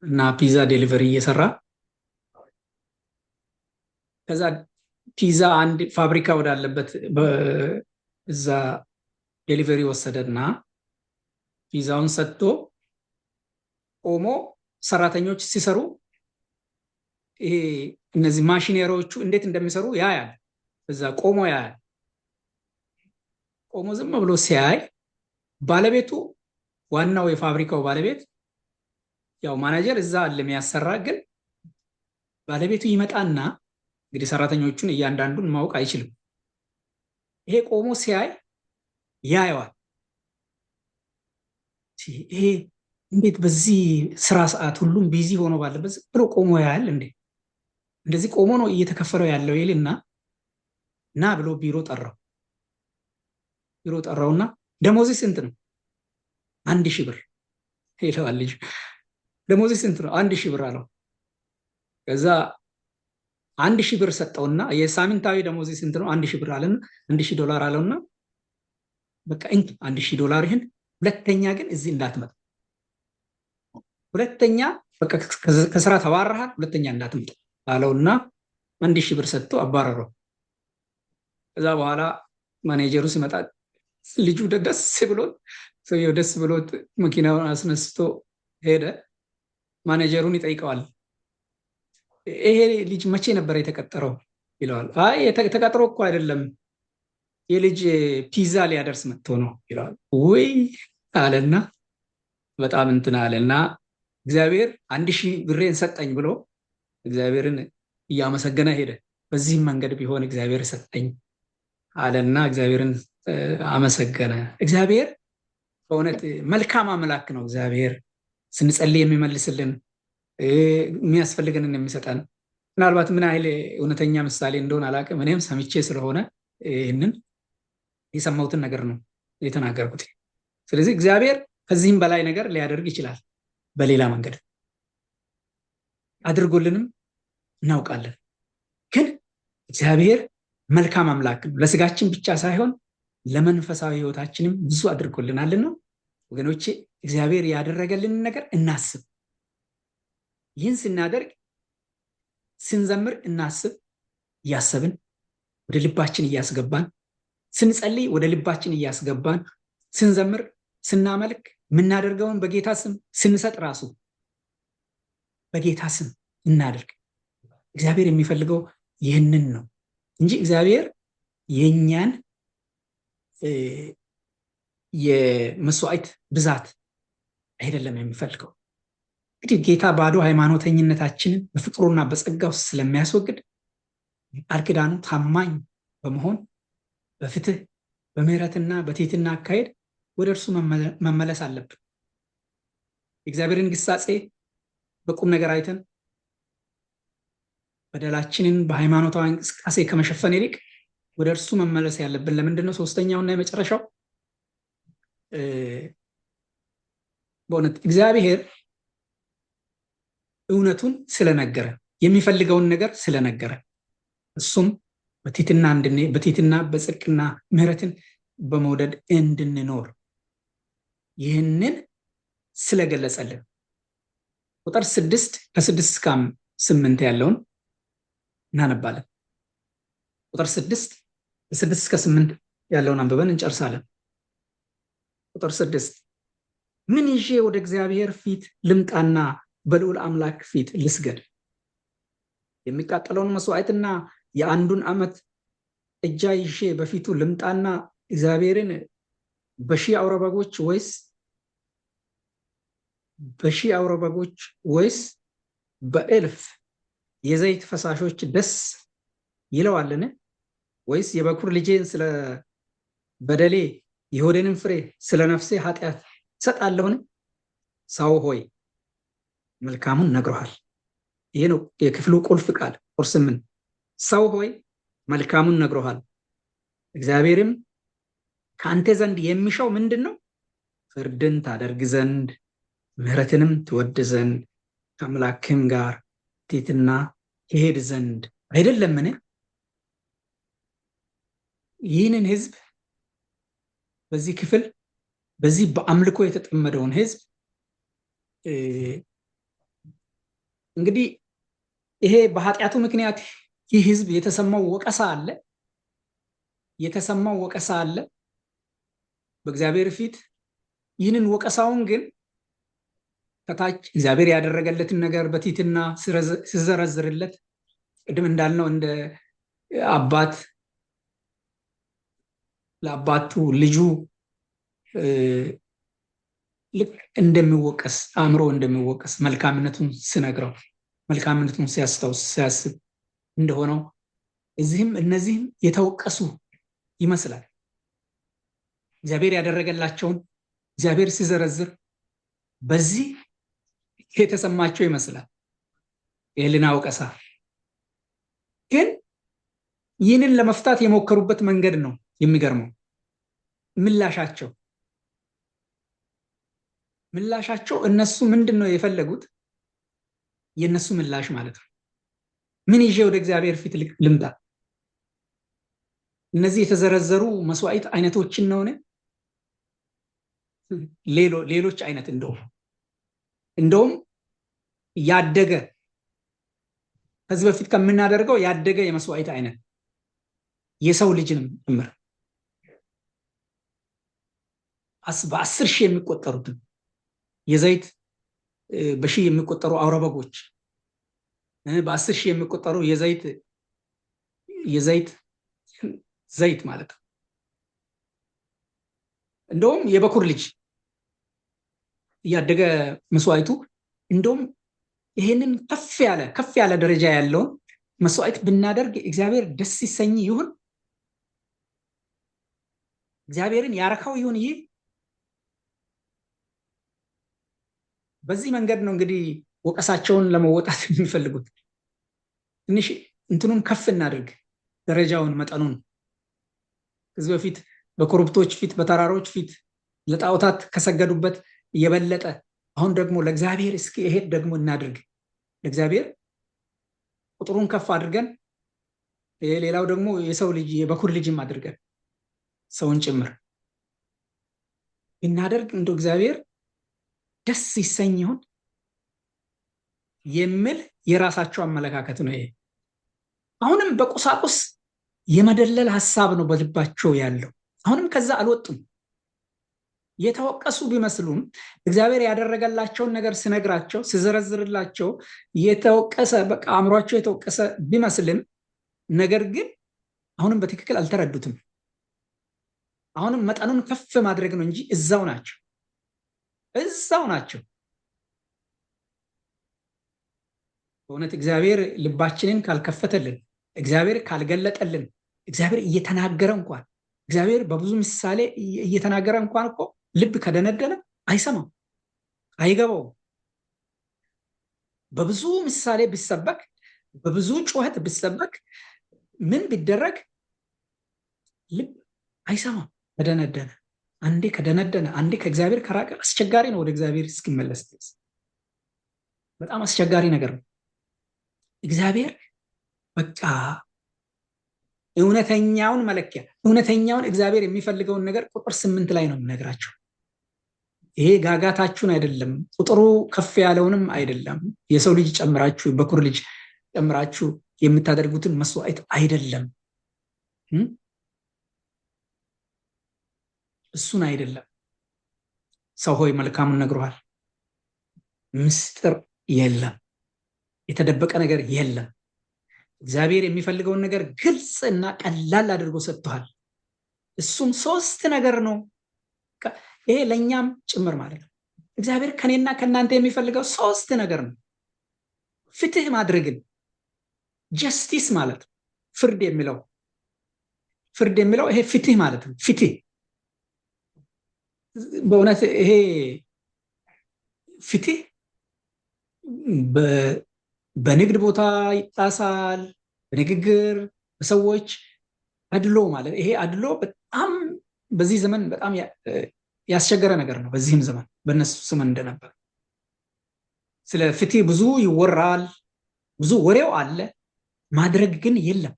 እና ፒዛ ዴሊቨሪ እየሰራ ከዛ ፒዛ አንድ ፋብሪካ ወዳለበት እዛ ዴሊቨሪ ወሰደና ፒዛውን ሰጥቶ ቆሞ ሰራተኞች ሲሰሩ ይሄ እነዚህ ማሽነሪዎቹ እንዴት እንደሚሰሩ ያያል። እዛ ቆሞ ያያል። ቆሞ ዝም ብሎ ሲያይ ባለቤቱ ዋናው የፋብሪካው ባለቤት ያው ማናጀር እዛ አለ የሚያሰራ፣ ግን ባለቤቱ ይመጣና እንግዲህ ሰራተኞቹን እያንዳንዱን ማወቅ አይችልም። ይሄ ቆሞ ሲያይ ያየዋል። ይሄ እንዴት በዚህ ስራ ሰዓት ሁሉም ቢዚ ሆኖ ባለበት ብሎ ቆሞ ያያል እንዴ? እንደዚህ ቆሞ ነው እየተከፈለው ያለው ይልና ና ብሎ ቢሮ ጠራውና ደሞዝ ስንት ነው? 1000 ብር ይለዋል ልጅ። ደሞዝ ስንት ነው? 1000 ብር አለው። ከዛ 1000 ብር ሰጠውና የሳምንታዊ ደሞዝ ስንት ነው? 1000 ብር አለና $1000 አለውና በቃ እንት $1000 ይሄን ሁለተኛ ግን እዚህ እንዳትመጣ፣ ሁለተኛ በቃ ከስራ ተባረሃል፣ ሁለተኛ እንዳትመጣ አለውና 1000 ብር ሰጥቶ አባረረው። ከዛ በኋላ ማኔጀሩ ሲመጣ ልጁ ሰውየው ደስ ብሎት መኪናውን አስነስቶ ሄደ። ማኔጀሩን ይጠይቀዋል። ይሄ ልጅ መቼ ነበር የተቀጠረው ይለዋል። አይ የተቀጥሮ እኮ አይደለም የልጅ ፒዛ ሊያደርስ መጥቶ ነው ይለዋል። ወይ አለና በጣም እንትን አለና እግዚአብሔር 1000 ብሬን ሰጠኝ ብሎ እግዚአብሔርን እያመሰገነ ሄደ። በዚህም መንገድ ቢሆን እግዚአብሔር ሰጠኝ አለና እግዚአብሔርን አመሰገነ። እግዚአብሔር በእውነት መልካም አምላክ ነው። እግዚአብሔር ስንጸልይ የሚመልስልን፣ የሚያስፈልገንን የሚሰጠን። ምናልባት ምን ያህል እውነተኛ ምሳሌ እንደሆነ አላውቅም። እኔም ሰምቼ ስለሆነ ይህንን የሰማሁትን ነገር ነው የተናገርኩት። ስለዚህ እግዚአብሔር ከዚህም በላይ ነገር ሊያደርግ ይችላል። በሌላ መንገድ አድርጎልንም እናውቃለን። ግን እግዚአብሔር መልካም አምላክ ነው። ለስጋችን ብቻ ሳይሆን ለመንፈሳዊ ህይወታችንም ብዙ አድርጎልናልና ወገኖቼ እግዚአብሔር ያደረገልንን ነገር እናስብ። ይህን ስናደርግ ስንዘምር እናስብ፣ እያሰብን ወደ ልባችን እያስገባን፣ ስንጸልይ ወደ ልባችን እያስገባን፣ ስንዘምር ስናመልክ የምናደርገውን በጌታ ስም ስንሰጥ ራሱ በጌታ ስም እናደርግ። እግዚአብሔር የሚፈልገው ይህንን ነው እንጂ እግዚአብሔር የኛን የመስዋዕት ብዛት አይደለም የሚፈልገው። እንግዲህ ጌታ ባዶ ሃይማኖተኝነታችንን በፍቅሩና በጸጋው ስለሚያስወግድ ቃል ኪዳኑ ታማኝ በመሆን በፍትህ በምህረትና በትህትና አካሄድ ወደ እርሱ መመለስ አለብን። የእግዚአብሔርን ግሳጼ በቁም ነገር አይተን በደላችንን በሃይማኖታዊ እንቅስቃሴ ከመሸፈን ይልቅ ወደ እርሱ መመለስ ያለብን ለምንድን ነው? ሶስተኛውና የመጨረሻው በእውነት እግዚአብሔር እውነቱን ስለነገረ፣ የሚፈልገውን ነገር ስለነገረ፣ እሱም በትህትና በጽድቅና ምህረትን በመውደድ እንድንኖር ይህንን ስለገለጸልን ቁጥር 6 ከ6 እስከ 8 ያለውን እናነባለን። ቁጥር 6 ከ6 እስከ 8 ያለውን አንብበን እንጨርሳለን። ቁጥር 6 ምን ይዤ ወደ እግዚአብሔር ፊት ልምጣና በልዑል አምላክ ፊት ልስገድ? የሚቃጠለውን መስዋዕትና የአንዱን ዓመት ጥጃ ይዤ በፊቱ ልምጣና እግዚአብሔርን በሺህ አውራ በጎች ወይስ በእልፍ የዘይት ፈሳሾች ደስ ይለዋልን? ወይስ የበኩር ልጄን ስለ በደሌ የሆዴንም ፍሬ ስለ ነፍሴ ኃጢአት እሰጣለሁን? ሰው ሆይ መልካሙን ነግሮሃል። ይሄ ነው የክፍሉ ቁልፍ ቃል። ቁጥር 8 ሰው ሆይ መልካሙን ነግሮሃል፣ እግዚአብሔርም ከአንተ ዘንድ የሚሻው ምንድን ነው? ፍርድን ታደርግ ዘንድ ምህረትንም ትወድ ዘንድ ከአምላክም ጋር ትሕትና ትሄድ ዘንድ አይደለምን? ይህንን ህዝብ በዚህ ክፍል በዚህ በአምልኮ የተጠመደውን ህዝብ እንግዲህ ይሄ በኃጢአቱ ምክንያት ይህ ህዝብ የተሰማው ወቀሳ አለ በእግዚአብሔር ፊት። ይህንን ወቀሳውን ግን ከታች እግዚአብሔር ያደረገለትን ነገር በትህትና ሲዘረዝርለት ቅድም እንዳልነው እንደ አባት ለአባቱ ልጁ ልክ እንደሚወቀስ አእምሮ እንደሚወቀስ መልካምነቱን ሲነግረው መልካምነቱን ሲያስታውስ ሲያስብ እንደሆነው እዚህም እነዚህም የተወቀሱ ይመስላል። እግዚአብሔር ያደረገላቸውን እግዚአብሔር ሲዘረዝር በዚህ የተሰማቸው ይመስላል የህሊና ወቀሳ። ግን ይህንን ለመፍታት የሞከሩበት መንገድ ነው የሚገርመው። ምላሻቸው እነሱ ምንድን ነው የፈለጉት? የእነሱ ምላሽ ማለት ነው ምን ይዤ ወደ እግዚአብሔር ፊት ልምጣ? እነዚህ የተዘረዘሩ መስዋዕት አይነቶችን ነው ሌሎች አይነት እንደውም ያደገ ከዚህ በፊት ከምናደርገው ያደገ የመስዋዕት አይነት የሰው ልጅንም ጭምር በ10 ሺህ የሚቆጠሩትን የዘይት በሺህ የሚቆጠሩ አውራ በጎች በ10 ሺህ የሚቆጠሩ ዘይት ማለት ነው። እንደውም የበኩር ልጅ ያደገ መስዋዕቱ እንደውም ይሄንን ከፍ ያለ ደረጃ ያለውን መስዋዕት ብናደርግ እግዚአብሔር ደስ ይሰኝ ይሁን፣ እግዚአብሔርን ያረካው ይሁን። ይህ በዚህ መንገድ ነው እንግዲህ ወቀሳቸውን ለመወጣት የሚፈልጉት። ትንሽ እንትኑን ከፍ እናድርግ፣ ደረጃውን መጠኑን። ከዚህ በፊት በኮረብቶች ፊት በተራሮች ፊት ለጣዖታት ከሰገዱበት የበለጠ አሁን ደግሞ ለእግዚአብሔር እስኪ ይሄድ ደግሞ እናድርግ። ለእግዚአብሔር ቁጥሩን ከፍ አድርገን ሌላው ደግሞ የሰው ልጅ የበኩር ልጅም አድርገን ሰውን ጭምር እናደርግ እንደ እግዚአብሔር ደስ ይሰኝ ይሁን የሚል የራሳቸው አመለካከት ነው። ይሄ አሁንም በቁሳቁስ የመደለል ሐሳብ ነው በልባቸው ያለው። አሁንም ከዛ አልወጡም። የተወቀሱ ቢመስሉም እግዚአብሔር ያደረገላቸውን ነገር ሲነግራቸው ሲዘረዝርላቸው የተወቀሰ በቃ አእምሯቸው የተወቀሰ ቢመስልም ነገር ግን አሁንም በትክክል አልተረዱትም። አሁንም መጠኑን ከፍ ማድረግ ነው እንጂ እዛው ናቸው። በእውነት እግዚአብሔር ልባችንን ካልከፈተልን፣ እግዚአብሔር ካልገለጠልን፣ እግዚአብሔር እየተናገረ እንኳን እግዚአብሔር በብዙ ምሳሌ እየተናገረ እንኳን እኮ ልብ ከደነደነ አይሰማም፣ አይገባውም። በብዙ ምሳሌ ቢሰበክ፣ በብዙ ጩኸት ቢሰበክ፣ ምን ቢደረግ ልብ አይሰማም። ከደነደነ አንዴ ከደነደነ አንዴ ከእግዚአብሔር ከራቀ አስቸጋሪ ነው ወደ እግዚአብሔር እስኪመለስ ድረስ። በጣም አስቸጋሪ ነገር ነው። እግዚአብሔር በቃ እውነተኛውን መለኪያ እውነተኛውን እግዚአብሔር የሚፈልገውን ነገር ቁጥር 8 ላይ ነው የምነግራቸው። ይሄ ጋጋታችሁን አይደለም፣ ቁጥሩ ከፍ ያለውንም አይደለም፣ የሰው ልጅ ጨምራችሁ በኩር ልጅ ጨምራችሁ የምታደርጉትን መስዋዕት አይደለም፣ እሱን አይደለም። ሰው ሆይ መልካሙን ነግሮሃል። ምስጢር የለም፣ የተደበቀ ነገር የለም። እግዚአብሔር የሚፈልገውን ነገር ግልጽ እና ቀላል አድርጎ ሰጥቷል። እሱም 3 ነገር ነው። ይሄ ለኛም ጭምር ማለት ነው። እግዚአብሔር ከኔና ከናንተ የሚፈልገው 3 ነገር ነው። ፍትህ ማድረግን፣ ጀስቲስ ማለት ነው። ፍርድ የሚለው ይሄ ፍትህ ማለት ነው። ፍትህ በእውነት ይሄ ፍትህ በንግድ ቦታ ይጣሳል፣ በንግግር በሰዎች አድሎ ማለት ይሄ አድሎ በጣም በዚህ ዘመን በጣም ያስቸገረ ነገር ነው። በዚህም ዘመን በእነሱ ዘመን እንደነበር ስለ ፍትህ ብዙ ይወራል፣ ብዙ ወሬው አለ፣ ማድረግ ግን የለም።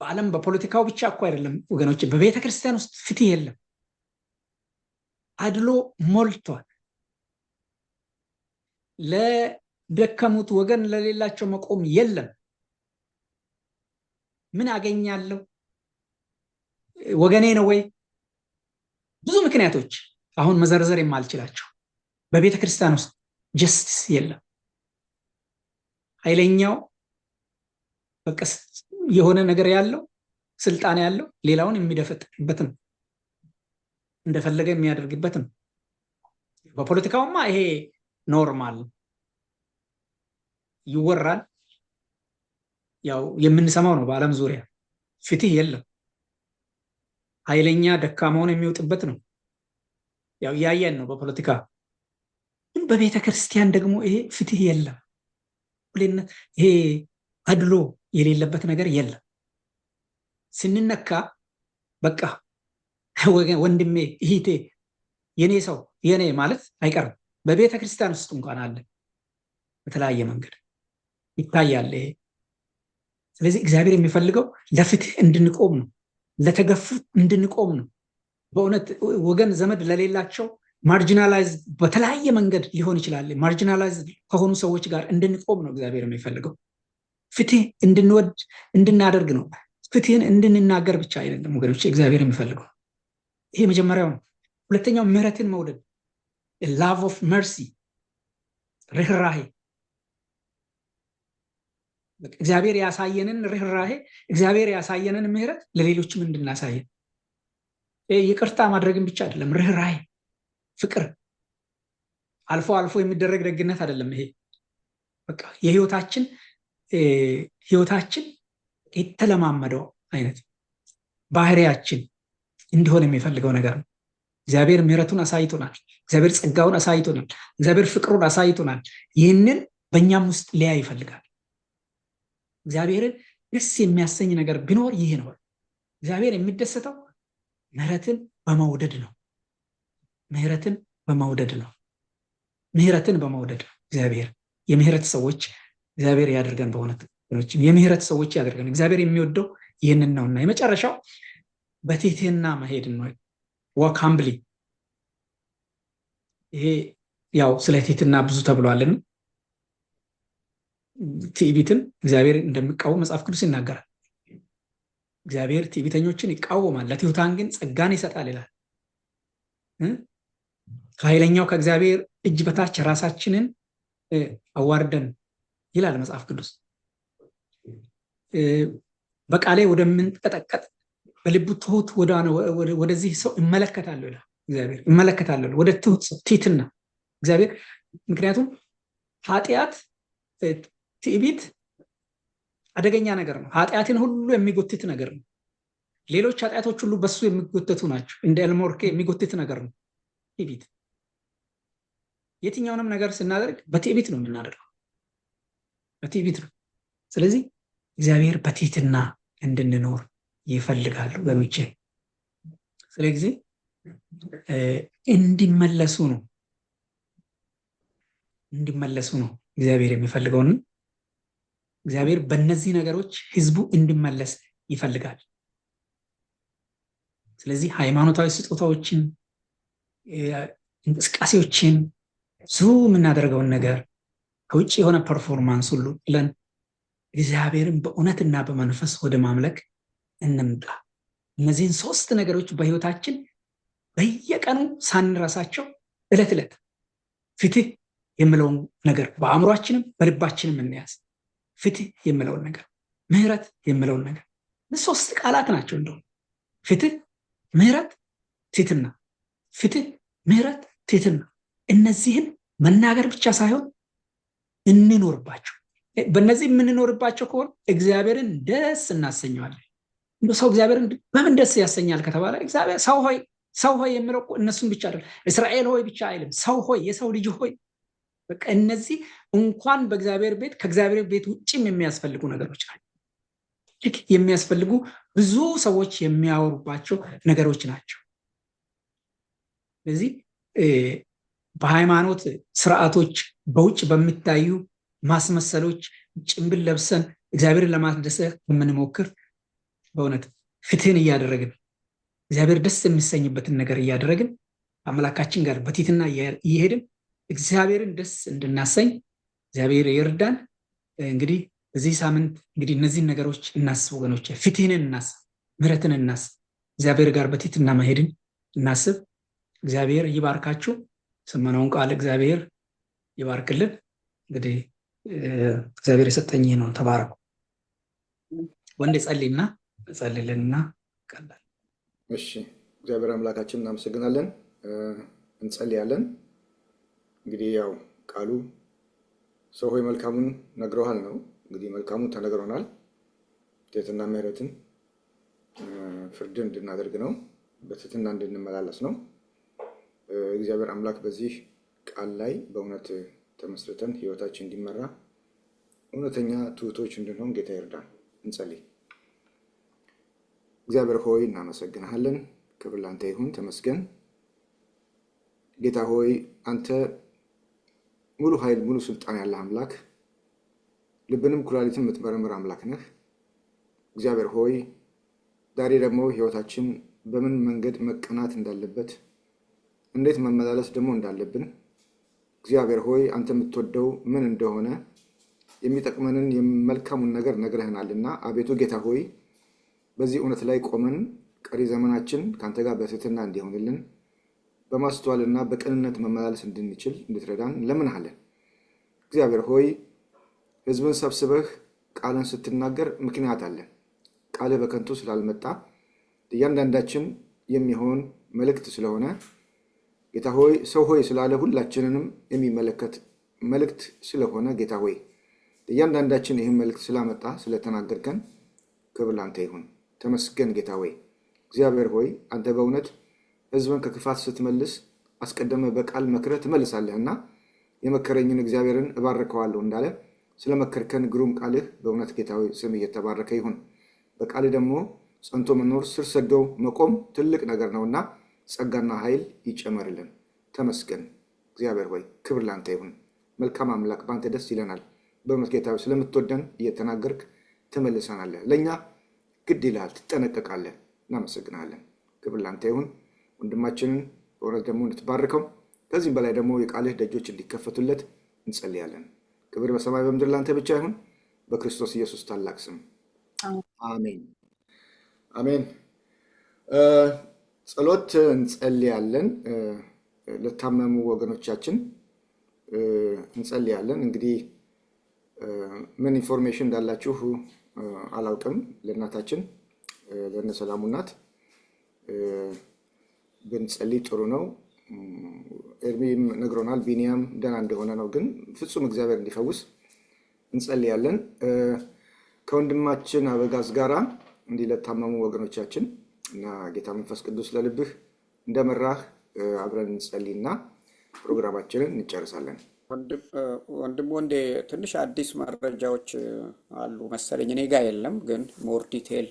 በዓለም በፖለቲካው ብቻ እኮ አይደለም ወገኖች፣ በቤተ ክርስቲያን ውስጥ ፍትህ የለም። አድሎ ሞልቷል። ለደከሙት ወገን ለሌላቸው መቆም የለም። ምን አገኛለሁ? ወገኔ ነው ወይ? ብዙ ምክንያቶች አሁን መዘርዘር የማልችላቸው። በቤተ ክርስቲያን ውስጥ ጀስቲስ የለም። ኃይለኛው በቃ የሆነ ነገር ያለው ስልጣን ያለው ሌላውን የሚደፈጥበትም እንደፈለገ የሚያደርግበትም። በፖለቲካውማ ይሄ ኖርማል ይወራል፣ ያው የምንሰማው ነው። በዓለም ዙሪያ ፍትህ የለም። ኃይለኛ ደካማውን የሚወጥበት ነው። ያው ያየን ነው በፖለቲካ። ግን በቤተ ክርስቲያን ደግሞ ይሄ ፍትህ የለም። ይሄ አድሎ የሌለበት ነገር የለም። ስንነካ በቃ ወንድሜ እህቴ የኔ ሰው የኔ ማለት አይቀርም። በቤተ ክርስቲያን ውስጥ እንኳን አለ፣ በተለያየ መንገድ ይታያል ይሄ። ስለዚህ እግዚአብሔር የሚፈልገው ለፍትህ እንድንቆም ነው፣ ለተገፉት እንድንቆም ነው። በእውነት ወገን ዘመድ ለሌላቸው ማርጂናላይዝ በተለያየ መንገድ ሊሆን ይችላል። ማርጂናላይዝ ከሆኑ ሰዎች ጋር እንድንቆም ነው እግዚአብሔር የሚፈልገው። ፍትህ እንድንወድ እንድናደርግ ነው። ፍትህን እንድንናገር ብቻ አይደለም ወገኖች እግዚአብሔር የሚፈልገው። ይሄ መጀመሪያው ነው። ሁለተኛው ምህረትን መውደድ፣ ላቭ ኦፍ መርሲ፣ ርህራሄ። እግዚአብሔር ያሳየንን ርህራሄ፣ እግዚአብሔር ያሳየንን ምህረት ለሌሎችም እንድናሳየን። ይቅርታ ማድረግን ብቻ አይደለም፣ ርህራሄ፣ ፍቅር፣ አልፎ አልፎ የሚደረግ ደግነት አይደለም። ይሄ በቃ የህይወታችን የተለማመደው አይነት ባህሪያችን እንዲሆን የሚፈልገው ነገር ነው። እግዚአብሔር ምህረቱን አሳይቶናል። እግዚአብሔር ጸጋውን አሳይቶናል። እግዚአብሔር ፍቅሩን አሳይቶናል። ይህንን በእኛም ውስጥ ሊያይ ይፈልጋል። እግዚአብሔርን ደስ የሚያሰኝ ነገር ቢኖር ይህ ነው። እግዚአብሔር የሚደሰተው ምህረትን በመውደድ ነው። ምህረትን በመውደድ ነው። ምህረትን በመውደድ ነው። እግዚአብሔር የምህረት ሰዎች እግዚአብሔር ያደርገን። በእውነት የምህረት ሰዎች ያደርገን። እግዚአብሔር የሚወደው ይህንን ነውና የመጨረሻው በትህትና መሄድ ነው። ዋክ ሃምብሊ። ይሄ ያው ስለ ትህትና ብዙ ተብሏልን። ትዕቢትን እግዚአብሔር እንደሚቃወም መጽሐፍ ቅዱስ ይናገራል። እግዚአብሔር ትዕቢተኞችን ይቃወማል፣ ለትሑታን ግን ጸጋን ይሰጣል ይላል። ከኃይለኛው ከእግዚአብሔር እጅ በታች ራሳችንን አዋርደን ይላል መጽሐፍ ቅዱስ። በቃሌ ወደምንቀጠቀጥ በልቡ ትሁት ወደዚህ ሰው እመለከታለሁ ይላል እግዚአብሔር። እመለከታለሁ ወደ ትሁት ሰው፣ ትህትና እግዚአብሔር። ምክንያቱም ኃጢአት፣ ትዕቢት አደገኛ ነገር ነው። ኃጢአትን ሁሉ የሚጎትት ነገር ነው። ሌሎች ኃጢአቶች ሁሉ በሱ የሚጎተቱ ናቸው። እንደ ኤልሞርኬ የሚጎትት ነገር ነው ትዕቢት። የትኛውንም ነገር ስናደርግ በትዕቢት ነው የምናደርገው፣ በትዕቢት ነው። ስለዚህ እግዚአብሔር በትህትና እንድንኖር ይፈልጋሉ በሚቼ። ስለዚህ እንዲመለሱ ነው እግዚአብሔር የሚፈልገውን። እግዚአብሔር በእነዚህ ነገሮች ህዝቡ እንዲመለስ ይፈልጋል። ስለዚህ ሃይማኖታዊ ስጦታዎችን፣ እንቅስቃሴዎችን፣ ብዙ የምናደርገውን ነገር ከውጭ የሆነ ፐርፎርማንስ ሁሉ ብለን እግዚአብሔርን በእውነትና በመንፈስ ወደ ማምለክ እንምጣ። እነዚህን 3 ነገሮች በህይወታችን በየቀኑ ሳንረሳቸው ዕለት ዕለት ፍትህ የምለውን ነገር በአእምሯችንም በልባችንም እንያዝ። ፍትህ የምለውን ነገር፣ ምህረት የምለውን ነገር 3 ቃላት ናቸው። እንደውም ፍትህ፣ ምህረት፣ ትህትና። ፍትህ፣ ምህረት፣ ትህትና። እነዚህን መናገር ብቻ ሳይሆን እንኖርባቸው። በእነዚህ የምንኖርባቸው ከሆነ እግዚአብሔርን ደስ እናሰኘዋለን። ሰው እግዚአብሔርን በምን ደስ ያሰኛል ከተባለ እግዚአብሔር ሰው ሆይ የሚለው እነሱን ብቻ አይደለም፣ እስራኤል ሆይ ብቻ አይልም። ሰው ሆይ፣ የሰው ልጅ ሆይ። በቃ እነዚህ እንኳን በእግዚአብሔር ቤት ከእግዚአብሔር ቤት ውጭም የሚያስፈልጉ ነገሮች ናቸው። የሚያስፈልጉ ብዙ ሰዎች የሚያወሩባቸው ነገሮች ናቸው። ስለዚህ በሃይማኖት ስርዓቶች፣ በውጭ በሚታዩ ማስመሰሎች ጭንብል ለብሰን እግዚአብሔርን ለማስደሰት የምንሞክር በእውነት ፍትህን እያደረግን እግዚአብሔር ደስ የሚሰኝበትን ነገር እያደረግን አምላካችን ጋር በትህትና እየሄድን እግዚአብሔርን ደስ እንድናሰኝ እግዚአብሔር ይርዳን። እንግዲህ በዚህ ሳምንት እንግዲህ እነዚህን ነገሮች እናስብ ወገኖች፣ ፍትህን እናስብ፣ ምህረትን እናስብ፣ እግዚአብሔር ጋር በትህትና መሄድን እናስብ። እግዚአብሔር ይባርካችሁ። ሰማነውን ቃል እግዚአብሔር ይባርክልን። እንግዲህ እግዚአብሔር የሰጠኝ ነው። ተባረኩ። ወንድ ጸልይልንና ቀላል። እሺ፣ እግዚአብሔር አምላካችን እናመሰግናለን። እንጸልያለን። እንግዲህ ያው ቃሉ ሰው ሆይ መልካሙን ነግረዋል ነው። እንግዲህ መልካሙን ተነግሮናል። ትህትና ምህረትን ፍርድን እንድናደርግ ነው፣ በትህትና እንድንመላለስ ነው። እግዚአብሔር አምላክ በዚህ ቃል ላይ በእውነት ተመስርተን ህይወታችን እንዲመራ እውነተኛ ትሁቶች እንድንሆን ጌታ ይርዳን። እንጸልይ። እግዚአብሔር ሆይ እናመሰግናለን። ክብር ላንተ ይሁን፣ ተመስገን። ጌታ ሆይ አንተ ሙሉ ኃይል ሙሉ ስልጣን ያለ አምላክ፣ ልብንም ኩላሊትን የምትመረምር አምላክ ነህ። እግዚአብሔር ሆይ ዛሬ ደግሞ ህይወታችን በምን መንገድ መቀናት እንዳለበት፣ እንዴት መመላለስ ደግሞ እንዳለብን እግዚአብሔር ሆይ አንተ የምትወደው ምን እንደሆነ የሚጠቅመንን መልካሙን ነገር ነግረህናልና አቤቱ ጌታ ሆይ በዚህ እውነት ላይ ቆመን ቀሪ ዘመናችን ከአንተ ጋር በትህትና እንዲሆንልን በማስተዋልና በቅንነት መመላለስ እንድንችል እንድትረዳን ለምንሃለን። እግዚአብሔር ሆይ ህዝብን ሰብስበህ ቃልን ስትናገር ምክንያት አለን። ቃልህ በከንቱ ስላልመጣ እያንዳንዳችን የሚሆን መልእክት ስለሆነ ጌታ ሆይ ሰው ሆይ ስላለ ሁላችንንም የሚመለከት መልእክት ስለሆነ ጌታ ሆይ እያንዳንዳችን ይህን መልእክት ስላመጣ ስለተናገርከን ክብር ላንተ ይሁን፣ ተመስገን። ጌታ ሆይ እግዚአብሔር ሆይ አንተ በእውነት ህዝብን ከክፋት ስትመልስ አስቀደመ በቃል መክረህ ትመልሳለህና የመከረኝን እግዚአብሔርን እባርከዋለሁ እንዳለ ስለመከርከን ግሩም ቃልህ በእውነት ጌታ ሆይ ስም እየተባረከ ይሁን። በቃልህ ደግሞ ጸንቶ መኖር ስር ሰዶ መቆም ትልቅ ነገር ነውና ጸጋና ኃይል ይጨመርልን። ተመስገን እግዚአብሔር ሆይ ክብር ላንተ ይሁን። መልካም አምላክ በአንተ ደስ ይለናል። በእውነት ጌታ ሆይ ስለምትወደን እየተናገርክ ትመልሰናለህ። ለእኛ ግድ ይልሃል፣ ትጠነቀቃለህ። እናመሰግናለን። ክብር ላንተ ይሁን። ወንድማችንን በእውነት ደግሞ እንድትባርከው ከዚህም በላይ ደግሞ የቃልህ ደጆች እንዲከፈቱለት እንጸልያለን። ክብር በሰማይ በምድር ላንተ ብቻ ይሁን፣ በክርስቶስ ኢየሱስ ታላቅ ስም አሜን አሜን። ጸሎት እንጸልያለን። ለታመሙ ወገኖቻችን እንጸልያለን። እንግዲህ ምን ኢንፎርሜሽን እንዳላችሁ አላውቅም። ለእናታችን ለእነ ሰላሙ እናት ብንጸልይ ጥሩ ነው። ኤርሚም ነግሮናል፣ ቢኒያም ደህና እንደሆነ ነው። ግን ፍጹም እግዚአብሔር እንዲፈውስ እንጸልያለን። ከወንድማችን አበጋዝ ጋራ እንዲህ ለታመሙ ወገኖቻችን እና ጌታ መንፈስ ቅዱስ ለልብህ እንደመራህ አብረን እንጸልይና ፕሮግራማችንን እንጨርሳለን። ወንድም ወንዴ ትንሽ አዲስ መረጃዎች አሉ መሰለኝ፣ እኔ ጋር የለም፣ ግን ሞር ዲቴል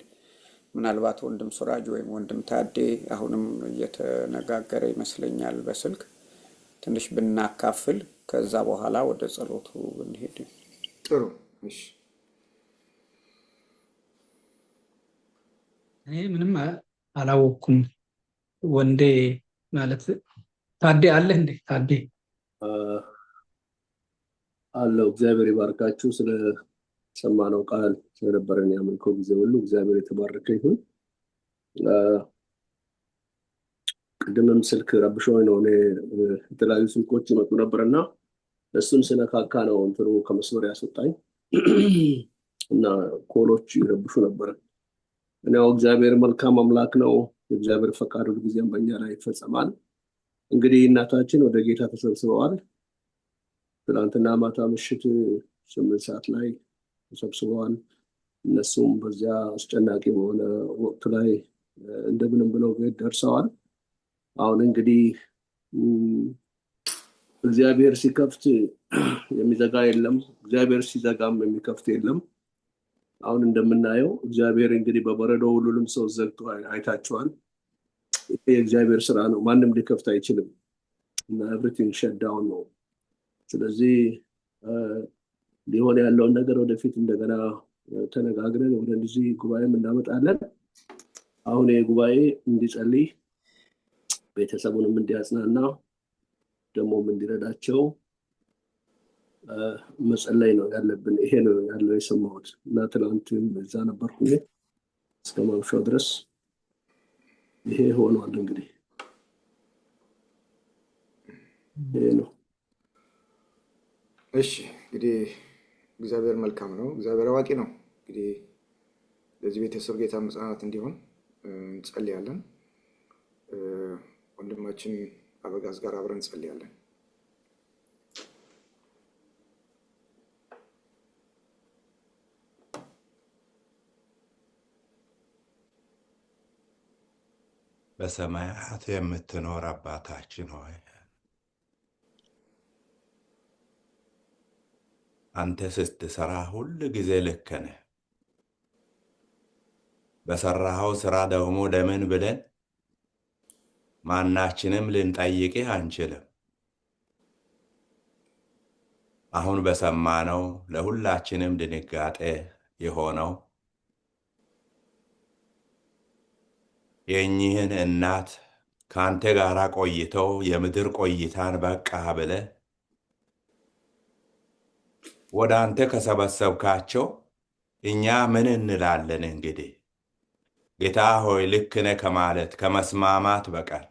ምናልባት ወንድም ሱራጅ ወይም ወንድም ታዴ አሁንም እየተነጋገረ ይመስለኛል በስልክ ትንሽ ብናካፍል፣ ከዛ በኋላ ወደ ጸሎቱ ብንሄድ ጥሩ። እሺ፣ እኔ ምንም አላወቅኩም። ወንዴ ማለት ታዴ አለ እንዴ? ታዴ አለው። እግዚአብሔር ይባርካችሁ። ስለሰማነው ቃል ስለነበረን የአምልኮ ጊዜ ሁሉ እግዚአብሔር የተባረከ ይሁን። ቅድምም ስልክ ረብሾኝ ነው፣ እኔ የተለያዩ ስልኮች ይመጡ ነበርና እሱን ስነካካ ነው እንትኑ ከመስመር ያስወጣኝ እና ኮሎች ይረብሹ ነበር። እኔው እግዚአብሔር መልካም አምላክ ነው። የእግዚአብሔር ፈቃድ ሁሉ ጊዜም በእኛ ላይ ይፈጸማል። እንግዲህ እናታችን ወደ ጌታ ተሰብስበዋል። ትናንትና ማታ ምሽት 8 ሰዓት ላይ ተሰብስበዋል። እነሱም በዚያ አስጨናቂ በሆነ ወቅት ላይ እንደምንም ብለው ቤት ደርሰዋል። አሁን እንግዲህ እግዚአብሔር ሲከፍት የሚዘጋ የለም፣ እግዚአብሔር ሲዘጋም የሚከፍት የለም። አሁን እንደምናየው እግዚአብሔር እንግዲህ በበረዶ ሁሉንም ሰው ዘግቶ አይታችኋል። ይሄ የእግዚአብሔር ስራ ነው፣ ማንም ሊከፍት አይችልም እና ኤቭሪቲንግ ሸት ዳውን ነው። ስለዚህ ሊሆን ያለውን ነገር ወደፊት እንደገና ተነጋግረን ወደ እዚህ ጉባኤም እናመጣለን። አሁን ይሄ ጉባኤ እንዲጸልይ ቤተሰቡንም እንዲያጽናና ደግሞም እንዲረዳቸው መጸለይ ነው ያለብን። ይሄ ነው ያለው የሰማሁት እና ትናንትም እዛ ነበርኩኝ እስከ ማምሻው ድረስ ይሄ ሆኗል። እንግዲህ ይሄ ነው። እሺ እንግዲህ እግዚአብሔር መልካም ነው፣ እግዚአብሔር አዋቂ ነው። እንግዲህ ለዚህ ቤተሰብ ጌታ መጽናናት እንዲሆን እንጸልያለን። ወንድማችን አበጋዝ ጋር አብረን እንጸልያለን። በሰማያት የምትኖር አባታችን ሆይ አንተ ስትሰራ ሁል ጊዜ ልክ ነህ። በሰራኸው ስራ ደግሞ ለምን ብለን ማናችንም ልንጠይቅህ አንችልም። አሁን በሰማነው ለሁላችንም ድንጋጤ የሆነው የእኚህን እናት ከአንተ ጋር ቆይተው የምድር ቆይታን በቃ ብለህ ወደ አንተ ከሰበሰብካቸው እኛ ምን እንላለን? እንግዲህ ጌታ ሆይ ልክ ነህ ከማለት ከመስማማት በቀር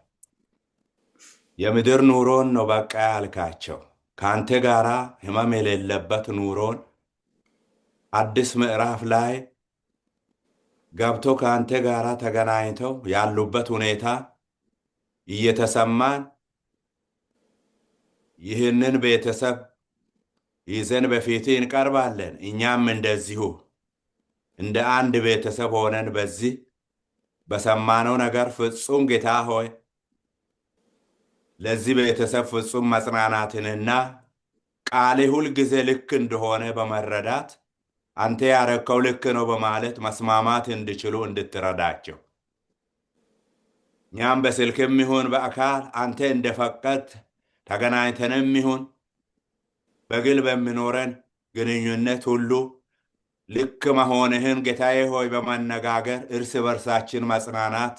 የምድር ኑሮን ነው በቃ ያልካቸው። ከአንተ ጋራ ህመም የሌለበት ኑሮን አዲስ ምዕራፍ ላይ ገብቶ ከአንተ ጋራ ተገናኝተው ያሉበት ሁኔታ እየተሰማን ይህንን ቤተሰብ ይዘን በፊት እንቀርባለን። እኛም እንደዚሁ እንደ አንድ ቤተሰብ ሆነን በዚህ በሰማነው ነገር ፍጹም ጌታ ሆይ ለዚህ ቤተሰብ ፍጹም መጽናናትንና ቃል ሁል ጊዜ ልክ እንደሆነ በመረዳት አንተ ያረከው ልክ ነው በማለት መስማማት እንዲችሉ እንድትረዳቸው እኛም በስልክም ይሁን በአካል አንተ እንደፈቀድ ተገናኝተንም ይሁን በግል በሚኖረን ግንኙነት ሁሉ ልክ መሆንህን ጌታዬ ሆይ በመነጋገር እርስ በርሳችን መጽናናት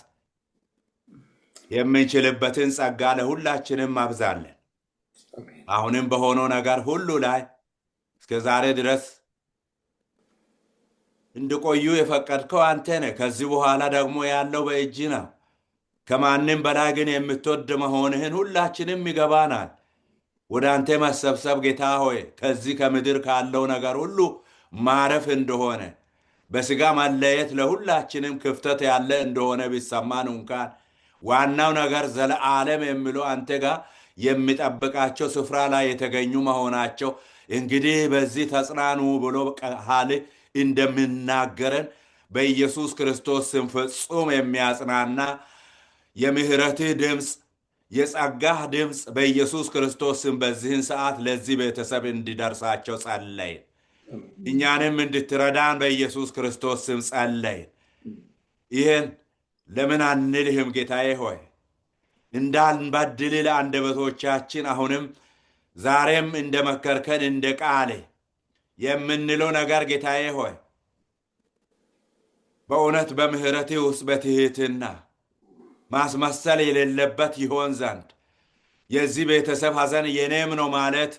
የምንችልበትን ጸጋ ለሁላችንም አብዛለን። አሁንም በሆነው ነገር ሁሉ ላይ እስከ ዛሬ ድረስ እንድቆዩ የፈቀድከው አንተ ነህ። ከዚህ በኋላ ደግሞ ያለው በእጅ ነው። ከማንም በላይ ግን የምትወድ መሆንህን ሁላችንም ይገባናል። ወደ አንተ መሰብሰብ ጌታ ሆይ ከዚህ ከምድር ካለው ነገር ሁሉ ማረፍ እንደሆነ በስጋ መለየት ለሁላችንም ክፍተት ያለ እንደሆነ ቢሰማን እንኳን ዋናው ነገር ዘለዓለም የሚለው አንተ ጋር የሚጠብቃቸው ስፍራ ላይ የተገኙ መሆናቸው እንግዲህ በዚህ ተጽናኑ ብሎ ቃል እንደምናገረን በኢየሱስ ክርስቶስ ስም ፍጹም የሚያጽናና የምህረትህ ድምፅ የጸጋህ ድምፅ በኢየሱስ ክርስቶስ ስም በዚህን ሰዓት ለዚህ ቤተሰብ እንዲደርሳቸው ጸለይ። እኛንም እንድትረዳን በኢየሱስ ክርስቶስ ስም ጸለይ። ይህን ለምን አንልህም ጌታዬ ሆይ እንዳንበድል ለአንደበቶቻችን አሁንም ዛሬም እንደመከርከን እንደ ቃሌ የምንለው ነገር ጌታዬ ሆይ በእውነት በምህረትህ ውስጥ በትህትና ማስመሰል የሌለበት ይሆን ዘንድ የዚህ ቤተሰብ ሐዘን የኔም ነው ማለት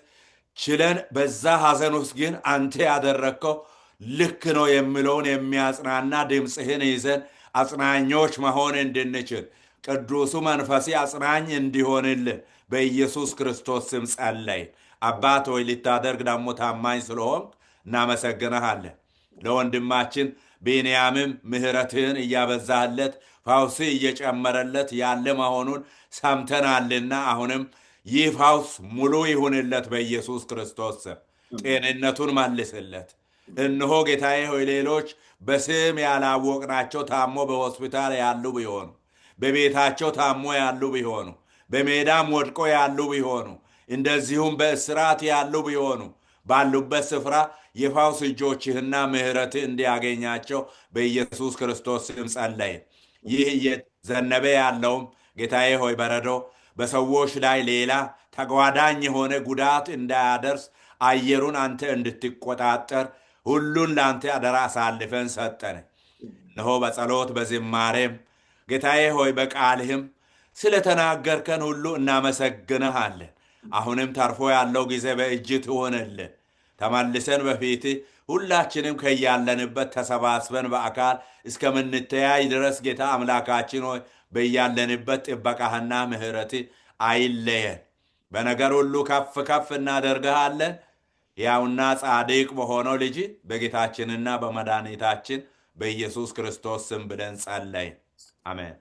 ችለን በዛ ሐዘን ውስጥ ግን አንተ ያደረግከው ልክ ነው የሚለውን የሚያጽናና ድምፅህን ይዘን አጽናኞች መሆን እንድንችል ቅዱሱ መንፈሲ አጽናኝ እንዲሆንልን በኢየሱስ ክርስቶስ ስም ጸለይ። አባት ሆይ ልታደርግ ደግሞ ታማኝ ስለሆንክ እናመሰግንሃለን። ለወንድማችን ቢንያምም ምህረትህን እያበዛህለት ፋውስ እየጨመረለት ያለ መሆኑን ሰምተናልና አሁንም ይህ ፋውስ ሙሉ ይሁንለት በኢየሱስ ክርስቶስ ስም። ጤንነቱን መልስለት። እነሆ ጌታዬ ሆይ ሌሎች በስም ያላወቅናቸው ታሞ በሆስፒታል ያሉ ቢሆኑ፣ በቤታቸው ታሞ ያሉ ቢሆኑ፣ በሜዳም ወድቆ ያሉ ቢሆኑ፣ እንደዚሁም በእስራት ያሉ ቢሆኑ ባሉበት ስፍራ የፋውስ እጆችህና ምህረትህ እንዲያገኛቸው በኢየሱስ ክርስቶስ ስም ጸለይ። ይህ እየዘነበ ያለውም ጌታዬ ሆይ በረዶ በሰዎች ላይ ሌላ ተጓዳኝ የሆነ ጉዳት እንዳያደርስ አየሩን አንተ እንድትቆጣጠር ሁሉን ለአንተ አደራ አሳልፈን ሰጠን። እነሆ በጸሎት በዝማሬም ጌታዬ ሆይ በቃልህም ስለተናገርከን ሁሉ እናመሰግንሃለን። አሁንም ተርፎ ያለው ጊዜ በእጅ ትሆንልን። ተመልሰን በፊት ሁላችንም ከያለንበት ተሰባስበን በአካል እስከምንተያይ ድረስ ጌታ አምላካችን ሆይ በያለንበት ጥበቃህና ምሕረት አይለየን። በነገር ሁሉ ከፍ ከፍ እናደርግሃለን። ያውና ጻድቅ በሆነው ልጅ በጌታችንና በመድኃኒታችን በኢየሱስ ክርስቶስ ስም ብለን ጸለይን። አሜን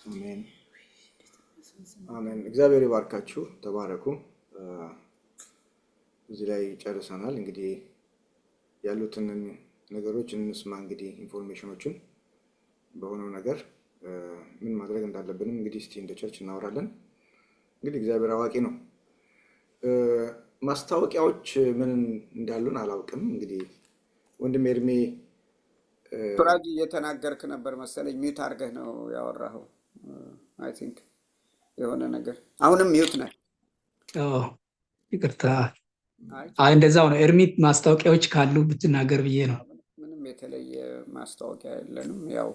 አሜን አሜን። እግዚአብሔር ይባርካችሁ። ተባረኩ። እዚህ ላይ ጨርሰናል። እንግዲህ ያሉትን ነገሮች እንስማ። እንግዲህ ኢንፎርሜሽኖችን በሆነው ነገር ምን ማድረግ እንዳለብንም እንግዲህ እስቲ እንደ ቸርች እናወራለን። እንግዲህ እግዚአብሔር አዋቂ ነው። ማስታወቂያዎች ምን እንዳሉን አላውቅም። እንግዲህ ወንድም ኤርሜ ሱራጅ እየተናገርክ ነበር መሰለኝ። ሚዩት አድርገህ ነው ያወራኸው። አይ ቲንክ የሆነ ነገር አሁንም ሚዩት ነህ። ይቅርታ። እንደዛው ነው። ኤርሚት ማስታወቂያዎች ካሉ ብትናገር ብዬ ነው። ምንም የተለየ ማስታወቂያ የለንም። ያው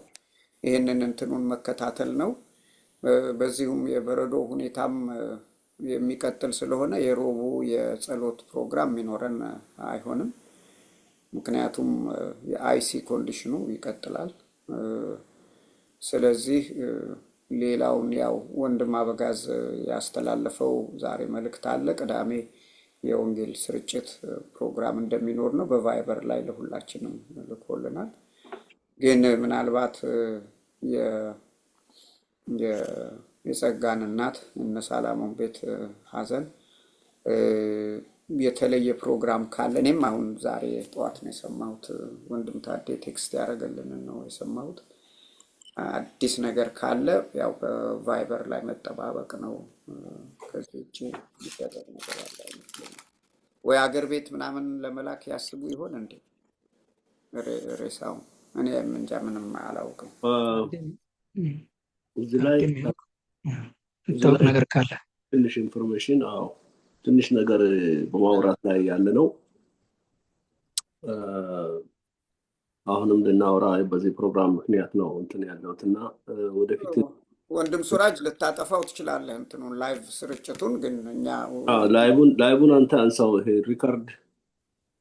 ይህንን እንትኑን መከታተል ነው። በዚሁም የበረዶ ሁኔታም የሚቀጥል ስለሆነ የሮቡ የጸሎት ፕሮግራም የሚኖረን አይሆንም። ምክንያቱም የአይሲ ኮንዲሽኑ ይቀጥላል። ስለዚህ ሌላውን ያው ወንድም አበጋዝ ያስተላለፈው ዛሬ መልእክት አለ። ቅዳሜ የወንጌል ስርጭት ፕሮግራም እንደሚኖር ነው በቫይበር ላይ ለሁላችንም ልኮልናል። ግን ምናልባት የጸጋን እናት እነ ሰላሞን ቤት ሀዘን የተለየ ፕሮግራም ካለ እኔም አሁን ዛሬ ጠዋት ነው የሰማሁት። ወንድም ታዴ ቴክስት ያደረገልንን ነው የሰማሁት። አዲስ ነገር ካለ ያው በቫይበር ላይ መጠባበቅ ነው። ከዚህ ውጭ የሚደረግ ነገር አለ አይመስለኝም። ወይ አገር ቤት ምናምን ለመላክ ያስቡ ይሆን እንዴ? ሬሳው እኔ እንጃ፣ ምንም አላውቅም። እዚህ ላይ ነገር ካለ ትንሽ ኢንፎርሜሽን ትንሽ ነገር በማውራት ላይ ያለ ነው። አሁንም ልናወራ በዚህ ፕሮግራም ምክንያት ነው እንትን ያለሁት እና ወደፊት ወንድም ሱራጅ ልታጠፋው ትችላለህ እንትኑን ላይቭ ስርጭቱን። ግን እኛ ላይቡን አንተ አንሳው። ይሄ ሪካርድ